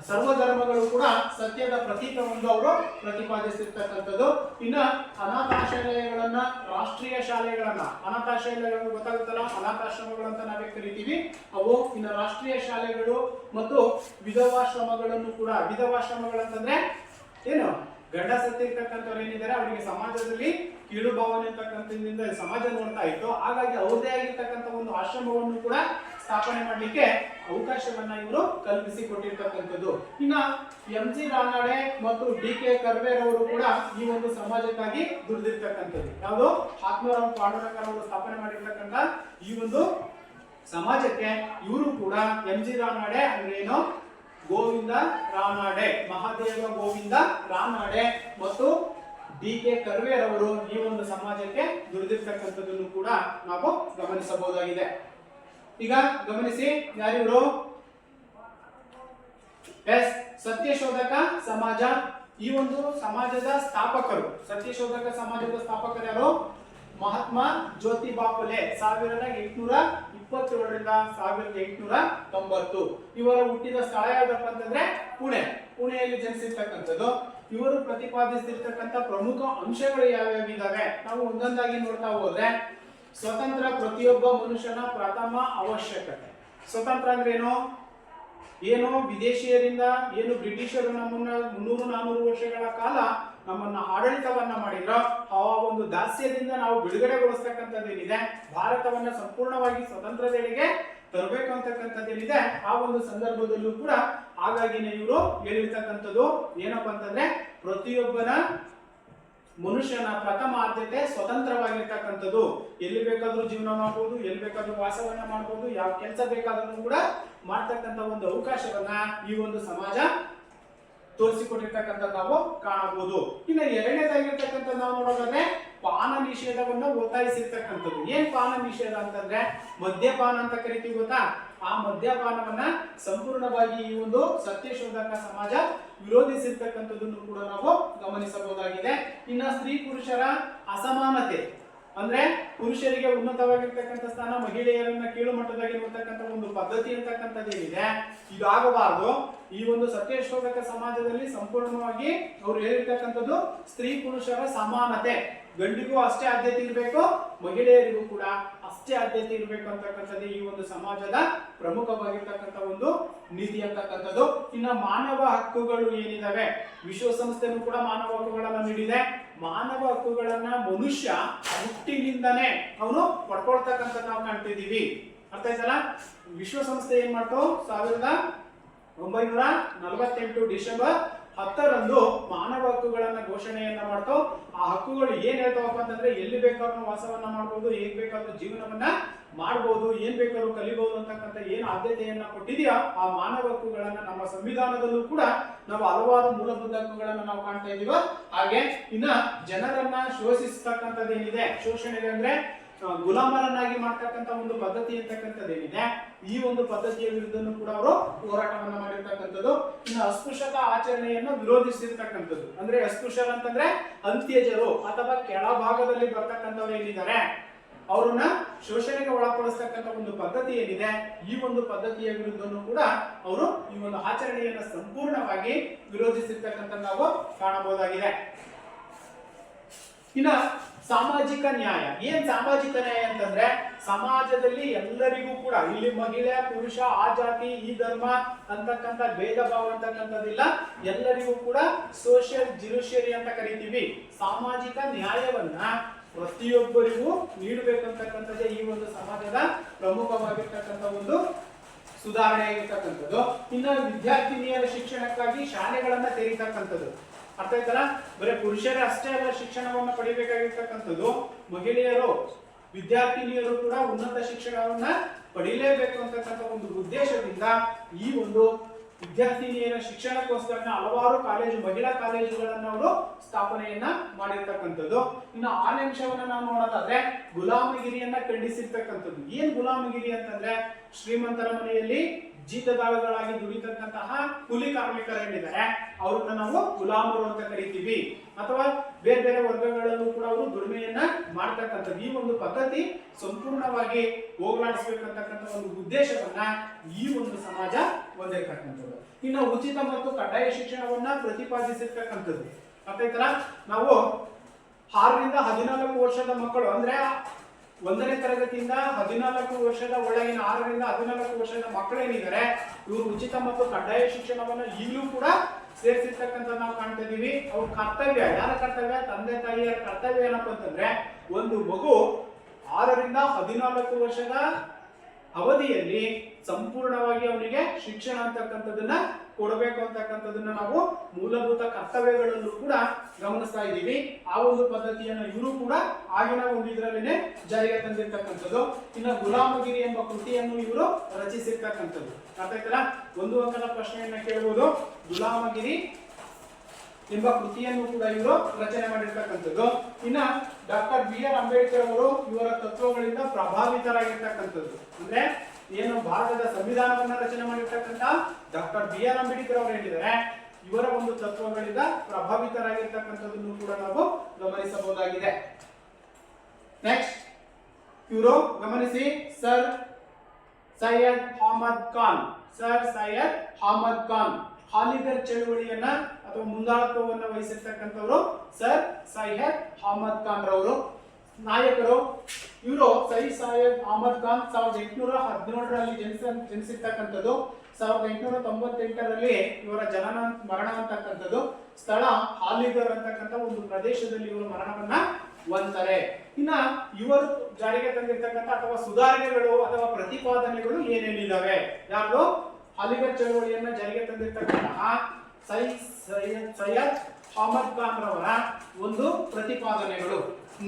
A: ಸರ್ವ ಧರ್ಮಗಳು ಕೂಡ ಸತ್ಯದ ಪ್ರತೀಕವನ್ನು ಅವರು ಪ್ರತಿಪಾದಿಸಿರ್ತಕ್ಕಂಥದ್ದು. ಇನ್ನ ಅನಾಥಾಶ್ರಯಗಳನ್ನ, ರಾಷ್ಟ್ರೀಯ ಶಾಲೆಗಳನ್ನ, ಅನಾಥಾಶ್ರಯಗಳು ಗೊತ್ತಾಗುತ್ತಲ್ಲ, ಅನಾಥಾಶ್ರಮಗಳಂತ ನಾವೇ ಕರಿತೀವಿ ಅವು. ಇನ್ನು ರಾಷ್ಟ್ರೀಯ ಶಾಲೆಗಳು ಮತ್ತು ವಿಧವಾಶ್ರಮಗಳನ್ನು ಕೂಡ, ವಿಧವಾಶ್ರಮಗಳಂತಂದ್ರೆ ಏನು, ಗಂಡ ಸತ್ತಿರ್ತಕ್ಕಂಥವ್ರು ಏನಿದ್ದಾರೆ ಅವರಿಗೆ ಸಮಾಜದಲ್ಲಿ ಕೀಳು ಭಾವನೆ ಅಂತಕ್ಕಂಥದ್ರಿಂದ ಸಮಾಜ ನೋಡ್ತಾ ಇತ್ತು. ಹಾಗಾಗಿ ಅವ್ರದೇ ಆಗಿರ್ತಕ್ಕಂಥ ಒಂದು ಆಶ್ರಮವನ್ನು ಕೂಡ ಸ್ಥಾಪನೆ ಮಾಡಲಿಕ್ಕೆ ಅವಕಾಶವನ್ನ ಇವರು ಕಲ್ಪಿಸಿ ಕೊಟ್ಟಿರ್ತಕ್ಕಂಥದ್ದು. ಇನ್ನ MG ರಾನಡೆ ಮತ್ತು DK ಕರ್ವೇರ್ ಅವರು ಕೂಡ ಈ ಒಂದು ಸಮಾಜಕ್ಕಾಗಿ ದುಡಿದಿರ್ತಕ್ಕಂಥದ್ದು. ಯಾವುದು, ಆತ್ಮಾರಾವ್ ಪಾಂಡುರಂಗರವರು ಸ್ಥಾಪನೆ ಮಾಡಿರ್ತಕ್ಕಂಥ ಈ ಒಂದು ಸಮಾಜಕ್ಕೆ ಇವರು ಕೂಡ MG ರಾನಡೆ ಅಂದ್ರೆ ಏನು, ಗೋವಿಂದ ರಾನಡೆ, ಮಹಾದೇವ ಗೋವಿಂದ ರಾನಡೆ ಮತ್ತು DK ಕರ್ವೇರ್ ಅವರು ಈ ಒಂದು ಸಮಾಜಕ್ಕೆ ದುಡಿದಿರ್ತಕ್ಕಂಥದ್ದನ್ನು ಕೂಡ ನಾವು ಗಮನಿಸಬಹುದಾಗಿದೆ. ಈಗ ಗಮನಿಸಿ, ಯಾರಿವರು, ಸತ್ಯಶೋಧಕ ಸಮಾಜ. ಈ ಒಂದು ಸಮಾಜದ ಸ್ಥಾಪಕರು, ಸತ್ಯಶೋಧಕ ಸಮಾಜದ ಸ್ಥಾಪಕರು ಯಾರು, ಮಹಾತ್ಮ ಜ್ಯೋತಿಬಾ ಫುಲೆ 1827 ರಿಂದ 1890. ಇವರ ಹುಟ್ಟಿದ ಸ್ಥಳ ಯಾವ್ದಪ್ಪ ಅಂತಂದ್ರೆ ಪುಣೆ. ಪುಣೆಯಲ್ಲಿ ಜನಿಸಿರ್ತಕ್ಕಂಥದ್ದು. ಇವರು ಪ್ರತಿಪಾದಿಸಿರ್ತಕ್ಕಂಥ ಪ್ರಮುಖ ಅಂಶಗಳು ಯಾವ್ಯಾವ ಇದಾವೆ ನಾವು ಒಂದೊಂದಾಗಿ ನೋಡ್ತಾ ಹೋದ್ರೆ, ಸ್ವತಂತ್ರ ಪ್ರತಿಯೊಬ್ಬ ಮನುಷ್ಯನ ಪ್ರಥಮ ಅವಶ್ಯಕತೆ. ಸ್ವತಂತ್ರ ಅಂದ್ರೆ ಏನು ವಿದೇಶಿಯರಿಂದ ಏನು ಬ್ರಿಟಿಷರು ನಮ್ಮನ್ನ 300-400 ವರ್ಷಗಳ ಕಾಲ ನಮ್ಮನ್ನ ಆಡಳಿತವನ್ನ ಮಾಡಿದ್ರು, ಆ ಒಂದು ದಾಸ್ಯದಿಂದ ನಾವು ಬಿಡುಗಡೆಗೊಳಿಸ್ತಕ್ಕಂಥದ್ದೇನಿದೆ, ಭಾರತವನ್ನ ಸಂಪೂರ್ಣವಾಗಿ ಸ್ವತಂತ್ರದೆಡೆಗೆ ತರಬೇಕು ಅಂತಕ್ಕಂಥದ್ದೇನಿದೆ, ಆ ಒಂದು ಸಂದರ್ಭದಲ್ಲೂ ಕೂಡ ಹಾಗಾಗಿನೇ ಇವರು ಹೇಳಿರ್ತಕ್ಕಂಥದ್ದು ಏನಪ್ಪಾ ಅಂತಂದ್ರೆ, ಪ್ರತಿಯೊಬ್ಬನ ಮನುಷ್ಯನ ಪ್ರಥಮ ಆದ್ಯತೆ ಸ್ವತಂತ್ರವಾಗಿರ್ತಕ್ಕಂಥದ್ದು. ಎಲ್ಲಿ ಬೇಕಾದ್ರೂ ಜೀವನ ಮಾಡಬಹುದು, ಎಲ್ಲಿ ಬೇಕಾದ್ರೂ ವಾಸವನ್ನ ಮಾಡಬಹುದು, ಯಾವ ಕೆಲಸ ಬೇಕಾದ್ರೂ ಕೂಡ ಮಾಡ್ತಕ್ಕಂಥ ಒಂದು ಅವಕಾಶವನ್ನ ಈ ಒಂದು ಸಮಾಜ ತೋರಿಸಿಕೊಟ್ಟಿರ್ತಕ್ಕಂಥ ನಾವು ಕಾಣಬಹುದು. ಇನ್ನು ಎರಡನೇದಾಗಿರ್ತಕ್ಕಂಥ ನಾವು ನೋಡೋದಾದ್ರೆ ಪಾನ ನಿಷೇಧವನ್ನ ಒತ್ತಾಯಿಸಿರ್ತಕ್ಕಂಥದ್ದು. ಏನ್ ಪಾನ ನಿಷೇಧ ಅಂತಂದ್ರೆ ಮದ್ಯಪಾನ ಅಂತ ಕರಿತೀವಿ ಗೊತ್ತಾ, ಆ ಮದ್ಯಪಾನವನ್ನ ಸಂಪೂರ್ಣವಾಗಿ ಈ ಒಂದು ಸತ್ಯಶೋಧಕ ಸಮಾಜ ವಿರೋಧಿಸಿರ್ತಕ್ಕಂಥದ್ದನ್ನು ಕೂಡ ನಾವು ಗಮನಿಸಬಹುದಾಗಿದೆ. ಇನ್ನ ಸ್ತ್ರೀ ಪುರುಷರ ಅಸಮಾನತೆ ಅಂದ್ರೆ ಪುರುಷರಿಗೆ ಉನ್ನತವಾಗಿರ್ತಕ್ಕಂಥ ಸ್ಥಾನ, ಮಹಿಳೆಯರನ್ನ ಕೀಳು ಮಟ್ಟದಾಗಿ ನೋಡ್ತಕ್ಕಂಥ ಒಂದು ಪದ್ಧತಿ ಅಂತಕ್ಕಂಥದ್ದೇನಿದೆ, ಇದಾಗಬಾರದು. ಈ ಒಂದು ಸತ್ಯಶೋಧಕ ಸಮಾಜದಲ್ಲಿ ಸಂಪೂರ್ಣವಾಗಿ ಅವ್ರು ಹೇಳಿರ್ತಕ್ಕಂಥದ್ದು ಸ್ತ್ರೀ ಪುರುಷರ ಸಮಾನತೆ, ಗಂಡಿಗೂ ಅಷ್ಟೇ ಆದ್ಯತೆ ಇರಬೇಕು, ಮಹಿಳೆಯರಿಗೂ ಕೂಡ ಅಷ್ಟೇ ಆದ್ಯತೆ ಇರಬೇಕು ಅಂತಕ್ಕಂಥದ್ದು ಈ ಒಂದು ಸಮಾಜದ ಪ್ರಮುಖವಾಗಿರ್ತಕ್ಕಂಥ ಒಂದು ನೀತಿ ಅಂತಕ್ಕಂಥದ್ದು. ಇನ್ನ ಮಾನವ ಹಕ್ಕುಗಳು ಏನಿದಾವೆ, ವಿಶ್ವಸಂಸ್ಥೆನೂ ಕೂಡ ಮಾನವ ಹಕ್ಕುಗಳನ್ನ ನೀಡಿದೆ. ಮಾನವ ಹಕ್ಕುಗಳನ್ನ ಮನುಷ್ಯ ಹುಟ್ಟಿನಿಂದನೇ ಅವನು ಪಡ್ಕೊಳ್ತಕ್ಕಂಥ ನಾವು ಕಾಣ್ತಿದೀವಿ. ಅರ್ಥ ಆಯ್ತಲ್ಲ, ವಿಶ್ವಸಂಸ್ಥೆ ಏನ್ ಮಾಡ್ತು 1948 ಡಿಸೆಂಬರ್ 10ರಂದು ಮಾನವ ಹಕ್ಕುಗಳನ್ನ ಘೋಷಣೆಯನ್ನ ಮಾಡ್ತು. ಆ ಹಕ್ಕುಗಳು ಏನ್ ಹೇಳ್ತಾವಪ್ಪ ಅಂತಂದ್ರೆ, ಎಲ್ಲಿ ಬೇಕಾದ್ರೂ ವಾಸವನ್ನ ಮಾಡ್ಬೋದು, ಹೇಗ್ ಬೇಕಾದ್ರೂ ಜೀವನವನ್ನ ಮಾಡ್ಬೋದು, ಏನ್ ಬೇಕಾದ್ರೂ ಕಲಿಬಹುದು ಅಂತಕ್ಕಂಥ ಏನ್ ಆದ್ಯತೆಯನ್ನ ಕೊಟ್ಟಿದೆಯೋ ಆ ಮಾನವ ಹಕ್ಕುಗಳನ್ನ ನಮ್ಮ ಸಂವಿಧಾನದಲ್ಲೂ ಕೂಡ ನಾವು ಹಲವಾರು ಮೂಲಭೂತ ಹಕ್ಕುಗಳನ್ನ ನಾವು ಕಾಣ್ತಾ ಇದೀವ. ಹಾಗೆ ಇನ್ನ ಜನರನ್ನ ಶೋಷಿಸ್ತಕ್ಕಂಥದ್ದೇನಿದೆ, ಶೋಷಣೆ ಅಂದ್ರೆ ಗುಲಾಮರನ್ನಾಗಿ ಮಾಡ್ತಕ್ಕಂಥ ಒಂದು ಪದ್ಧತಿ ಅಂತಕ್ಕಂಥದ್ದೇನಿದೆ, ಈ ಒಂದು ಪದ್ಧತಿಯ ವಿರುದ್ಧನೂ ಕೂಡ ಅವರು ಹೋರಾಟವನ್ನ ಮಾಡಿರ್ತಕ್ಕಂಥದ್ದು. ಇನ್ನು ಅಸ್ಪೃಶ್ಯತಾ ಆಚರಣೆಯನ್ನು ವಿರೋಧಿಸಿರ್ತಕ್ಕಂಥದ್ದು. ಅಂದ್ರೆ ಅಸ್ಪೃಶ್ಯರು ಅಂತಂದ್ರೆ ಅಂತ್ಯಜರು ಅಥವಾ ಕೆಳಭಾಗದಲ್ಲಿ ಬರ್ತಕ್ಕಂಥವ್ರು ಏನಿದ್ದಾರೆ ಅವರನ್ನ ಶೋಷಣೆಗೆ ಒಳಪಡಿಸ್ತಕ್ಕಂಥ ಒಂದು ಪದ್ಧತಿ ಏನಿದೆ, ಈ ಒಂದು ಪದ್ಧತಿಯ ವಿರುದ್ಧನೂ ಕೂಡ ಅವರು ಈ ಒಂದು ಆಚರಣೆಯನ್ನ ಸಂಪೂರ್ಣವಾಗಿ ವಿರೋಧಿಸಿರ್ತಕ್ಕಂಥ ನಾವು ಕಾಣಬಹುದಾಗಿದೆ. ಇನ್ನ ಸಾಮಾಜಿಕ ನ್ಯಾಯ. ಏನ್ ಸಾಮಾಜಿಕ ನ್ಯಾಯ ಅಂತಂದ್ರೆ, ಸಮಾಜದಲ್ಲಿ ಎಲ್ಲರಿಗೂ ಕೂಡ ಇಲ್ಲಿ ಮಹಿಳೆ ಪುರುಷ ಆ ಜಾತಿ ಈ ಧರ್ಮ ಅಂತಕ್ಕಂಥ ಭೇದ ಭಾವ ಅಂತಕ್ಕಂಥದ್ದಿಲ್ಲ, ಎಲ್ಲರಿಗೂ ಕೂಡ ಸೋಷಿಯಲ್ ಜ್ಯುಡಿಷಿಯರಿ ಅಂತ ಕರಿತೀವಿ. ಸಾಮಾಜಿಕ ನ್ಯಾಯವನ್ನ ಪ್ರತಿಯೊಬ್ಬರಿಗೂ ನೀಡಬೇಕಂತಕ್ಕಂಥದ್ದೇ ಈ ಒಂದು ಸಮಾಜದ ಪ್ರಮುಖವಾಗಿರ್ತಕ್ಕಂಥ ಒಂದು ಸುಧಾರಣೆ ಆಗಿರ್ತಕ್ಕಂಥದ್ದು. ಇನ್ನು ವಿದ್ಯಾರ್ಥಿನಿಯರ ಶಿಕ್ಷಣಕ್ಕಾಗಿ ಶಾಲೆಗಳನ್ನ ತೆರೀತಕ್ಕಂಥದ್ದು. ಅರ್ಥ ಆಯ್ತಲ್ಲ, ಬರೀ ಪುರುಷರೇ ಅಷ್ಟೇ ಅಲ್ಲ ಶಿಕ್ಷಣವನ್ನ ಪಡಿಬೇಕಾಗಿರ್ತಕ್ಕಂಥದ್ದು, ಮಹಿಳೆಯರು ವಿದ್ಯಾರ್ಥಿನಿಯರು ಕೂಡ ಉನ್ನತ ಶಿಕ್ಷಣವನ್ನ ಪಡಿಲೇಬೇಕು ಅಂತಕ್ಕಂಥ ಒಂದು ಉದ್ದೇಶದಿಂದ ಈ ಒಂದು ವಿದ್ಯಾರ್ಥಿನಿಯರ ಶಿಕ್ಷಣಕ್ಕೋಸ್ಕರ ಹಲವಾರು ಕಾಲೇಜು, ಮಹಿಳಾ ಕಾಲೇಜುಗಳನ್ನ ಅವರು ಸ್ಥಾಪನೆಯನ್ನ ಮಾಡಿರ್ತಕ್ಕಂಥದ್ದು. ಇನ್ನು ಆರನೇ ಅಂಶವನ್ನ ನಾವು ನೋಡೋದಾದ್ರೆ ಗುಲಾಮಗಿರಿಯನ್ನ ಖಂಡಿಸಿರ್ತಕ್ಕಂಥದ್ದು. ಏನ್ ಗುಲಾಮಗಿರಿ ಅಂತಂದ್ರೆ, ಶ್ರೀಮಂತರ ಮನೆಯಲ್ಲಿ ಜೀತದಾಳುಗಳಾಗಿ ದುಡಿತಕ್ಕಂತಹ ಕೂಲಿ ಕಾರ್ಮಿಕರೇನಿದ್ದಾರೆ ಅವ್ರನ್ನ ನಾವು ಗುಲಾಮರು ಅಂತ ಕರಿತೀವಿ, ಅಥವಾ ಬೇರೆ ಬೇರೆ ವರ್ಗಗಳಲ್ಲೂ ಕೂಡ ಅವರು ದುಡಿಮೆಯನ್ನ ಮಾಡ್ತಕ್ಕಂಥದ್ದು. ಈ ಒಂದು ಪದ್ಧತಿ ಸಂಪೂರ್ಣವಾಗಿ ಹೋಗಲಾಡಿಸಬೇಕಂತಕ್ಕಂಥ ಒಂದು ಉದ್ದೇಶವನ್ನ ಈ ಒಂದು ಸಮಾಜ ಹೊಂದಿರತಕ್ಕಂಥದ್ದು. ಇನ್ನು ಉಚಿತ ಮತ್ತು ಕಡ್ಡಾಯ ಶಿಕ್ಷಣವನ್ನ ಪ್ರತಿಪಾದಿಸಿರ್ತಕ್ಕಂಥದ್ದು. ಅರ್ಥಾಯ್ತಲ್ಲ, ನಾವು 6ರಿಂದ 14 ವರ್ಷದ ಮಕ್ಕಳು ಅಂದ್ರೆ 1ನೇ ತರಗತಿಯಿಂದ 14 ವರ್ಷದ ಒಳಗಿನ 6ರಿಂದ 14 ವರ್ಷದ ಮಕ್ಕಳೇನಿದ್ದಾರೆ ಇವರು ಉಚಿತ ಮತ್ತು ಕಡ್ಡಾಯ ಶಿಕ್ಷಣವನ್ನ ಈಗಲೂ ಕೂಡ ಸೇರಿಸಿರ್ತಕ್ಕಂಥ ನಾವು ಕಾಣ್ತಾ ಇದೀವಿ. ಅವ್ರ ಕರ್ತವ್ಯ, ಯಾರ ಕರ್ತವ್ಯ? ತಂದೆ ತಾಯಿಯರ ಕರ್ತವ್ಯ ಏನಪ್ಪ ಅಂತಂದ್ರೆ, ಒಂದು ಮಗು 6ರಿಂದ 14 ವರ್ಷದ ಅವಧಿಯಲ್ಲಿ ಸಂಪೂರ್ಣವಾಗಿ ಅವನಿಗೆ ಶಿಕ್ಷಣ ಅಂತಕ್ಕಂಥದನ್ನ ಕೊಡಬೇಕು ಅಂತಕ್ಕಂಥದನ್ನ ನಾವು ಮೂಲಭೂತ ಕರ್ತವ್ಯಗಳಲ್ಲೂ ಕೂಡ ಗಮನಿಸ್ತಾ ಇದ್ದೀವಿ. ಆ ಒಂದು ಪದ್ಧತಿಯನ್ನು ಇವರು ಕೂಡ ಆಗಿನ ಒಂದು ಇದರಲ್ಲೇನೆ ಜಾರಿಗೆ ತಂದಿರ್ತಕ್ಕಂಥದ್ದು. ಇನ್ನು ಗುಲಾಮಗಿರಿ ಎಂಬ ಕೃತಿಯನ್ನು ಇವರು ರಚಿಸಿರ್ತಕ್ಕಂಥದ್ದು. ಅರ್ಥಾಯ್ತಲ್ಲ, ಒಂದು ಅಂಕದ ಪ್ರಶ್ನೆಯನ್ನ ಕೇಳಬಹುದು. ಗುಲಾಮಗಿರಿ ಎಂಬ ಕೃತಿಯನ್ನು ಕೂಡ ಇವರು ರಚನೆ ಮಾಡಿರ್ತಕ್ಕಂಥದ್ದು. ಇನ್ನ ಡಾಕ್ಟರ್ BR ಅಂಬೇಡ್ಕರ್ ಅವರು ಇವರ ತತ್ವಗಳಿಂದ ಪ್ರಭಾವಿತರಾಗಿರ್ತಕ್ಕಂಥದ್ದು. ಅಂದ್ರೆ ಏನು ಭಾರತದ ಸಂವಿಧಾನವನ್ನ ರಚನೆ ಮಾಡಿರ್ತಕ್ಕಂಥ ಡಾಕ್ಟರ್ BR ಅಂಬೇಡ್ಕರ್ ಅವರು ಹೇಳಿದ್ದಾರೆ, ಇವರ ಒಂದು ತತ್ವಗಳಿಂದ ಪ್ರಭಾವಿತರಾಗಿರ್ತಕ್ಕಂಥದ್ದನ್ನು ಕೂಡ ನಾವು ಗಮನಿಸಬಹುದಾಗಿದೆ. ನೆಕ್ಸ್ಟ್ ಇವರು ಗಮನಿಸಿ, ಸರ್ ಸೈಯದ್ ಅಹಮದ್ ಖಾನ್. ಸರ್ ಸೈಯದ್ ಅಹಮದ್ ಖಾನ್. ಹಾಲಿಗರ್ ಚಳುವಳಿಯನ್ನ ಅಥವಾ ಮುಂದಾಳತ್ವವನ್ನು ವಹಿಸಿರ್ತಕ್ಕಂಥವ್ರು ಸರ್ ಸೈಯದ್ ಅಹಮದ್ ಖಾನ್ ರವರು. ನಾಯಕರು ಇವರು ಸೈಯದ್ ಅಹಮದ್ ಖಾನ್ 1817ರಲ್ಲಿ ಜನಿಸಿರ್ತಕ್ಕಂಥದ್ದು. 1898ರಲ್ಲಿ ಇವರ ಜನನ ಮರಣ ಅಂತಕ್ಕಂಥದ್ದು. ಸ್ಥಳ ಹಾಲಿಗರ್ ಅಂತಕ್ಕಂಥ ಒಂದು ಪ್ರದೇಶದಲ್ಲಿ ಇವರು ಮರಣವನ್ನ ಹೊಂದ್ತಾರೆ. ಇನ್ನ ಇವರು ಜಾರಿಗೆ ತಂದಿರ್ತಕ್ಕಂಥ ಅಥವಾ ಸುಧಾರಣೆಗಳು ಅಥವಾ ಪ್ರತಿಪಾದನೆಗಳು ಏನೇನಿದಾವೆ, ಯಾರು ಹಾಲಿಗರ್ ಚಳವಳಿಯನ್ನ ಜಾರಿಗೆ ತಂದಿರ್ತಕ್ಕಂತಹ ಸೈಯದ್ ಅಹಮದ್ ಖಾನ್ ರವರ ಒಂದು ಪ್ರತಿಪಾದನೆಗಳು: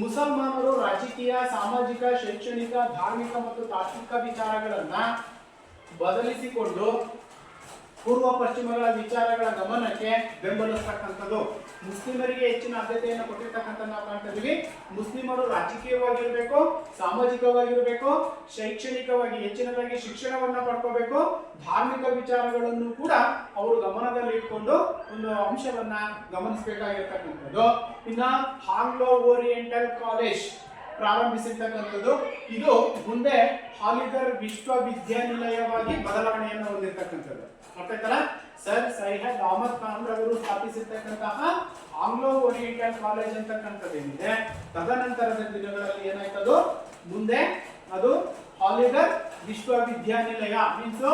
A: ಮುಸಲ್ಮಾನರು ರಾಜಕೀಯ, ಸಾಮಾಜಿಕ, ಶೈಕ್ಷಣಿಕ, ಧಾರ್ಮಿಕ ಮತ್ತು ತಾತ್ವಿಕ ವಿಚಾರಗಳನ್ನ ಬದಲಿಸಿಕೊಂಡು ಪೂರ್ವ ಪಶ್ಚಿಮಗಳ ವಿಚಾರಗಳ ಗಮನಕ್ಕೆ ಬೆಂಬಲಿಸ್ತಕ್ಕಂಥದ್ದು. ಮುಸ್ಲಿಮರಿಗೆ ಹೆಚ್ಚಿನ ಆದ್ಯತೆಯನ್ನು ಕೊಟ್ಟಿರ್ತಕ್ಕಂಥ ನಾವು ಕಾಣ್ತಾ ಇದೀವಿ. ಮುಸ್ಲಿಮರು ರಾಜಕೀಯವಾಗಿರ್ಬೇಕು, ಸಾಮಾಜಿಕವಾಗಿರ್ಬೇಕು, ಶೈಕ್ಷಣಿಕವಾಗಿ ಹೆಚ್ಚಿನದಾಗಿ ಶಿಕ್ಷಣವನ್ನ ಪಡ್ಕೋಬೇಕು, ಧಾರ್ಮಿಕ ವಿಚಾರಗಳನ್ನು ಕೂಡ ಅವರು ಗಮನದಲ್ಲಿ ಇಟ್ಕೊಂಡು ಒಂದು ಅಂಶವನ್ನ ಗಮನಿಸಬೇಕಾಗಿರ್ತಕ್ಕಂಥದ್ದು. ಇನ್ನ ಆಂಗ್ಲೋ ಓರಿಯೆಂಟಲ್ ಕಾಲೇಜ್ ಪ್ರಾರಂಭಿಸಿರ್ತಕ್ಕಂಥದ್ದು. ಇದು ಮುಂದೆ ಹಾಲಿಗರ್ ವಿಶ್ವವಿದ್ಯಾನಿಲಯವಾಗಿ ಬದಲಾವಣೆಯನ್ನು ಹೊಂದಿರತಕ್ಕಂಥದ್ದು. ಅರ್ಥ ಆಯ್ತಲ್ಲ? ಸರ್ ಸೈಯದ್ ಅಹಮದ್ ಖಾನ್ ರವರು ಸ್ಥಾಪಿಸಿರ್ತಕ್ಕಂತಹ ಆಂಗ್ಲೋ ಓರಿಯೆಂಟಲ್ ಕಾಲೇಜ್ ಅಂತಕ್ಕಂಥದ್ದು ಏನಿದೆ, ತದನಂತರದ ದಿನಗಳಲ್ಲಿ ಏನಾಯ್ತದು, ಮುಂದೆ ಅದು ಹಾಲಿಗರ್ ವಿಶ್ವವಿದ್ಯಾನಿಲಯ ಮೀನ್ಸ್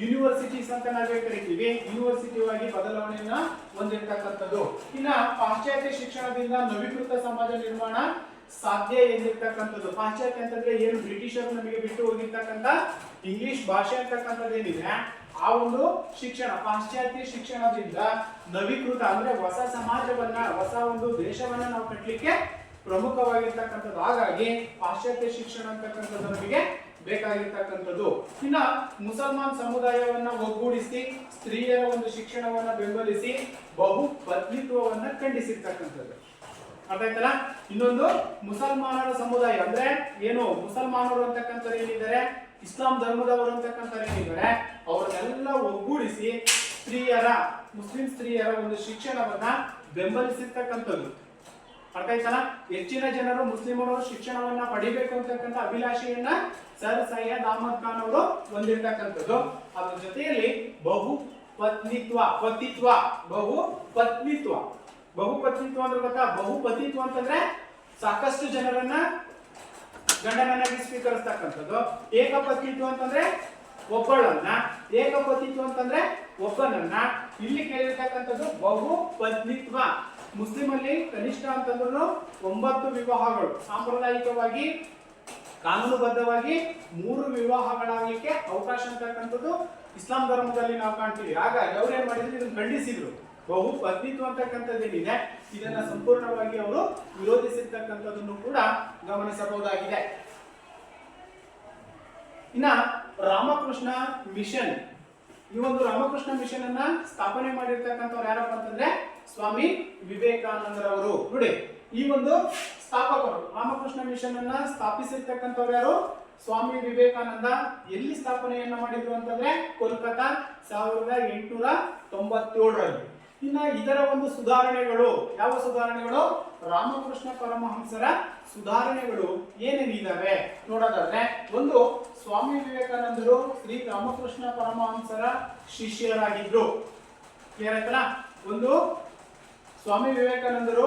A: ಯೂನಿವರ್ಸಿಟೀಸ್ ಅಂತ ನಾವೇ ಕರಿತೀವಿ, ಯೂನಿವರ್ಸಿಟಿಯಾಗಿ ಬದಲಾವಣೆಯನ್ನ ಹೊಂದಿರತಕ್ಕಂಥದ್ದು. ಇನ್ನ ಪಾಶ್ಚಾತ್ಯ ಶಿಕ್ಷಣದಿಂದ ನವೀಕೃತ ಸಮಾಜ ನಿರ್ಮಾಣ ಸಾಧ್ಯ ಎಂದಿರ್ತಕ್ಕಂಥದ್ದು. ಪಾಶ್ಚಾತ್ಯ ಅಂತಂದ್ರೆ ಏನು, ಬ್ರಿಟಿಷರು ನಮಗೆ ಬಿಟ್ಟು ಹೋಗಿರ್ತಕ್ಕಂಥ ಇಂಗ್ಲಿಷ್ ಭಾಷೆ ಅಂತಕ್ಕಂಥದ್ದು ಏನಿದೆ, ಆ ಒಂದು ಶಿಕ್ಷಣ ಪಾಶ್ಚಾತ್ಯ ಶಿಕ್ಷಣದಿಂದ ನವೀಕೃತ ಅಂದ್ರೆ ಹೊಸ ಸಮಾಜವನ್ನ, ಹೊಸ ಒಂದು ದೇಶವನ್ನ ನಾವು ಕಟ್ಟಲಿಕ್ಕೆ ಪ್ರಮುಖವಾಗಿರ್ತಕ್ಕಂಥದ್ದು. ಹಾಗಾಗಿ ಪಾಶ್ಚಾತ್ಯ ಶಿಕ್ಷಣ ಅಂತಕ್ಕಂಥದ್ದು ನಮಗೆ ಬೇಕಾಗಿರ್ತಕ್ಕಂಥದ್ದು. ಇನ್ನ ಮುಸಲ್ಮಾನ್ ಸಮುದಾಯವನ್ನ ಒಗ್ಗೂಡಿಸಿ ಸ್ತ್ರೀಯರ ಒಂದು ಶಿಕ್ಷಣವನ್ನ ಬೆಂಬಲಿಸಿ ಬಹು ಪತ್ನಿತ್ವವನ್ನ ಖಂಡಿಸಿರ್ತಕ್ಕಂಥದ್ದು. ಅರ್ಥ ಆಯ್ತಲ್ಲ? ಇನ್ನೊಂದು ಮುಸಲ್ಮಾನರ ಸಮುದಾಯ ಅಂದ್ರೆ ಏನು, ಮುಸಲ್ಮಾನರು ಅಂತಕ್ಕಂಥವ್ರು ಏನಿದ್ದಾರೆ, ಇಸ್ಲಾಂ ಧರ್ಮದವರು ಅಂತಕ್ಕಂಥವ್ರು ಏನಿದ್ದಾರೆ, ಅವರನ್ನೆಲ್ಲ ಒಗ್ಗೂಡಿಸಿ ಸ್ತ್ರೀಯರ, ಮುಸ್ಲಿಂ ಸ್ತ್ರೀಯರ ಒಂದು ಶಿಕ್ಷಣವನ್ನ ಬೆಂಬಲಿಸಿರ್ತಕ್ಕಂಥದ್ದು. ಅರ್ಥ ಆಯ್ತಲ್ಲ? ಹೆಚ್ಚಿನ ಜನರು ಮುಸ್ಲಿಮರು ಶಿಕ್ಷಣವನ್ನ ಪಡಿಬೇಕು ಅಂತಕ್ಕಂಥ ಅಭಿಲಾಷೆಯನ್ನ ಸರ್ ಸೈಯದ್ ಅಹಮದ್ ಖಾನ್ ಅವರು ಹೊಂದಿರತಕ್ಕಂಥದ್ದು. ಅದ್ರ ಜೊತೆಯಲ್ಲಿ ಬಹುಪತ್ನಿತ್ವ ಅಂದ್ರೆ ಗೊತ್ತಾ? ಬಹುಪತಿತ್ವ ಅಂತಂದ್ರೆ ಸಾಕಷ್ಟು ಜನರನ್ನ ಗಂಡನನ್ನಾಗಿ ಸ್ವೀಕರಿಸ್ತಕ್ಕಂಥದ್ದು. ಏಕಪತ್ನಿತ್ವ ಅಂತಂದ್ರೆ ಒಬ್ಬಳನ್ನ, ಏಕಪತಿತ್ವ ಅಂತಂದ್ರೆ ಒಬ್ಬನನ್ನ. ಇಲ್ಲಿ ಕೇಳಿರ್ತಕ್ಕಂಥದ್ದು ಬಹುಪತ್ನಿತ್ವ. ಮುಸ್ಲಿಮಲ್ಲಿ ಕನಿಷ್ಠ ಅಂತಂದ್ರೂ 9 ವಿವಾಹಗಳು, ಸಾಂಪ್ರದಾಯಿಕವಾಗಿ ಕಾನೂನುಬದ್ಧವಾಗಿ 3 ವಿವಾಹಗಳಾಗಲಿಕ್ಕೆ ಅವಕಾಶ ಅಂತಕ್ಕಂಥದ್ದು ಇಸ್ಲಾಂ ಧರ್ಮದಲ್ಲಿ ನಾವು ಕಾಣ್ತೀವಿ. ಹಾಗಾಗಿ ಅವ್ರು ಏನ್ ಮಾಡಿದ್ರು, ಇದನ್ನು ಖಂಡಿಸಿದ್ರು. ಬಹುಪತ್ನಿತ್ವ ಅಂತಕ್ಕಂಥದ್ದೇನಿದೆ ಇದನ್ನ ಸಂಪೂರ್ಣವಾಗಿ ಅವರು ವಿರೋಧಿಸಿರ್ತಕ್ಕಂಥದ್ದನ್ನು ಕೂಡ ಗಮನಿಸಬಹುದಾಗಿದೆ. ಇನ್ನ ರಾಮಕೃಷ್ಣ ಮಿಷನ್, ಈ ಒಂದು ರಾಮಕೃಷ್ಣ ಮಿಷನ್ ಅನ್ನ ಸ್ಥಾಪನೆ ಮಾಡಿರ್ತಕ್ಕಂಥವ್ರು ಯಾರಪ್ಪ ಅಂತಂದ್ರೆ ಸ್ವಾಮಿ ವಿವೇಕಾನಂದರವರು. ನೋಡಿ, ಈ ಒಂದು ಸ್ಥಾಪಕರು ರಾಮಕೃಷ್ಣ ಮಿಷನ್ ಅನ್ನ ಸ್ಥಾಪಿಸಿರ್ತಕ್ಕಂಥವ್ರು ಯಾರು? ಸ್ವಾಮಿ ವಿವೇಕಾನಂದ. ಎಲ್ಲಿ ಸ್ಥಾಪನೆಯನ್ನ ಮಾಡಿದ್ರು ಅಂತಂದ್ರೆ ಕೋಲ್ಕತ್ತಾ 1897ರಲ್ಲಿ. ಇನ್ನ ಇದರ ಒಂದು ಸುಧಾರಣೆಗಳು, ಯಾವ ಸುಧಾರಣೆಗಳು? ರಾಮಕೃಷ್ಣ ಪರಮಹಂಸರ ಸುಧಾರಣೆಗಳು ಏನೇನಿದಾವೆ ನೋಡೋದಾದ್ರೆ, ಒಂದು ಸ್ವಾಮಿ ವಿವೇಕಾನಂದರು ಶ್ರೀ ರಾಮಕೃಷ್ಣ ಪರಮಹಂಸರ ಶಿಷ್ಯರಾಗಿದ್ರು. ಕ್ಲಿಯರ್ ಆಯ್ತಲ್ಲ? ಒಂದು ಸ್ವಾಮಿ ವಿವೇಕಾನಂದರು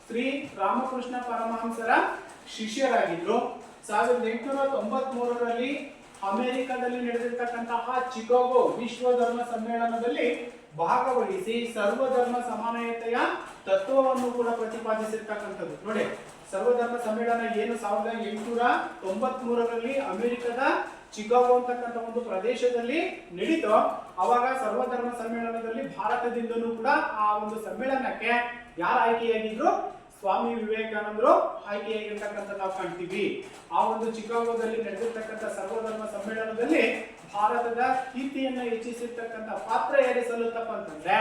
A: ಶ್ರೀ ರಾಮಕೃಷ್ಣ ಪರಮಹಂಸರ ಶಿಷ್ಯರಾಗಿದ್ರು. 1893ರಲ್ಲಿ ಅಮೆರಿಕದಲ್ಲಿ ನಡೆದಿರ್ತಕ್ಕಂತಹ ಚಿಕಾಗೋ ವಿಶ್ವ ಧರ್ಮ ಸಮ್ಮೇಳನದಲ್ಲಿ ಭಾಗವಹಿಸಿ ಸರ್ವಧರ್ಮ ಸಮಾನತೆಯ ತತ್ವವನ್ನು ಕೂಡ ಪ್ರತಿಪಾದಿಸಿರ್ತಕ್ಕಂಥದ್ದು. ನೋಡಿ, ಸರ್ವಧರ್ಮ ಸಮ್ಮೇಳನ ಏನು 1893ರಲ್ಲಿ ಅಮೆರಿಕದ ಚಿಕಾಗೋ ಅಂತಕ್ಕಂಥ ಒಂದು ಪ್ರದೇಶದಲ್ಲಿ ನಡೀತೋ, ಅವಾಗ ಸರ್ವಧರ್ಮ ಸಮ್ಮೇಳನದಲ್ಲಿ ಭಾರತದಿಂದಲೂ ಕೂಡ ಆ ಒಂದು ಸಮ್ಮೇಳನಕ್ಕೆ ಯಾರು ಆಯ್ಕೆಯಾಗಿದ್ರು? ಸ್ವಾಮಿ ವಿವೇಕಾನಂದರು ಆಯ್ಕೆಯಾಗಿರ್ತಕ್ಕಂಥ ನಾವು ಕಾಣ್ತೀವಿ. ಆ ಒಂದು ಚಿಕಾಗೋದಲ್ಲಿ ನಡೆದಿರ್ತಕ್ಕಂಥ ಸರ್ವಧರ್ಮ ಸಮ್ಮೇಳನದಲ್ಲಿ ಭಾರತದ ಕೀರ್ತಿಯನ್ನ ಹೆಚ್ಚಿಸಿರ್ತಕ್ಕಂಥ ಪಾತ್ರ ಯಾರಿಗೆ ಸಲ್ಲುತ್ತಪ್ಪ ಅಂತಂದ್ರೆ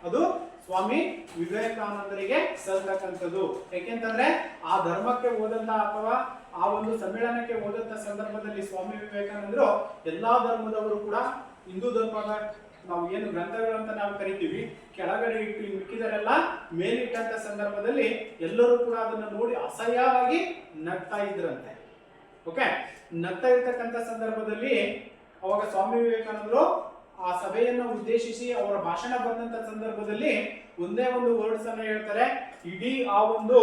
A: ಅದು ಸ್ವಾಮಿ ವಿವೇಕಾನಂದರಿಗೆ ಸಲ್ಲತಕ್ಕಂಥದ್ದು. ಯಾಕೆಂತಂದ್ರೆ ಆ ಧರ್ಮಕ್ಕೆ ಹೋದಂತ ಅಥವಾ ಆ ಒಂದು ಸಮ್ಮೇಳನಕ್ಕೆ ಹೋದಂತ ಸಂದರ್ಭದಲ್ಲಿ ಸ್ವಾಮಿ ವಿವೇಕಾನಂದರು ಎಲ್ಲಾ ಧರ್ಮದವರು ಕೂಡ ಹಿಂದೂ ಧರ್ಮದ ನಾವು ಏನು ಗ್ರಂಥಗಳು ಅಂತ ನಾವು ಕರಿತೀವಿ ಕೆಳಗಡೆ ಇಟ್ಟು ಮಿಕ್ಕಿದರೆಲ್ಲ ಮೇಲಿಟ್ಟಂತ ಸಂದರ್ಭದಲ್ಲಿ ಎಲ್ಲರೂ ಕೂಡ ಅದನ್ನ ನೋಡಿ ಅಸಹ್ಯವಾಗಿ ನಗ್ತಾ ಇದ್ರಂತೆ. ಓಕೆ, ನಗ್ತಾ ಇರ್ತಕ್ಕಂಥ ಸಂದರ್ಭದಲ್ಲಿ ಅವಾಗ ಸ್ವಾಮಿ ವಿವೇಕಾನಂದರು ಆ ಸಭೆಯನ್ನು ಉದ್ದೇಶಿಸಿ ಅವರ ಭಾಷಣ ಬಂದಂತ ಸಂದರ್ಭದಲ್ಲಿ ಒಂದೇ ಒಂದು ವರ್ಡ್ಸ್ ಅನ್ನ ಹೇಳ್ತಾರೆ. ಇಡೀ ಆ ಒಂದು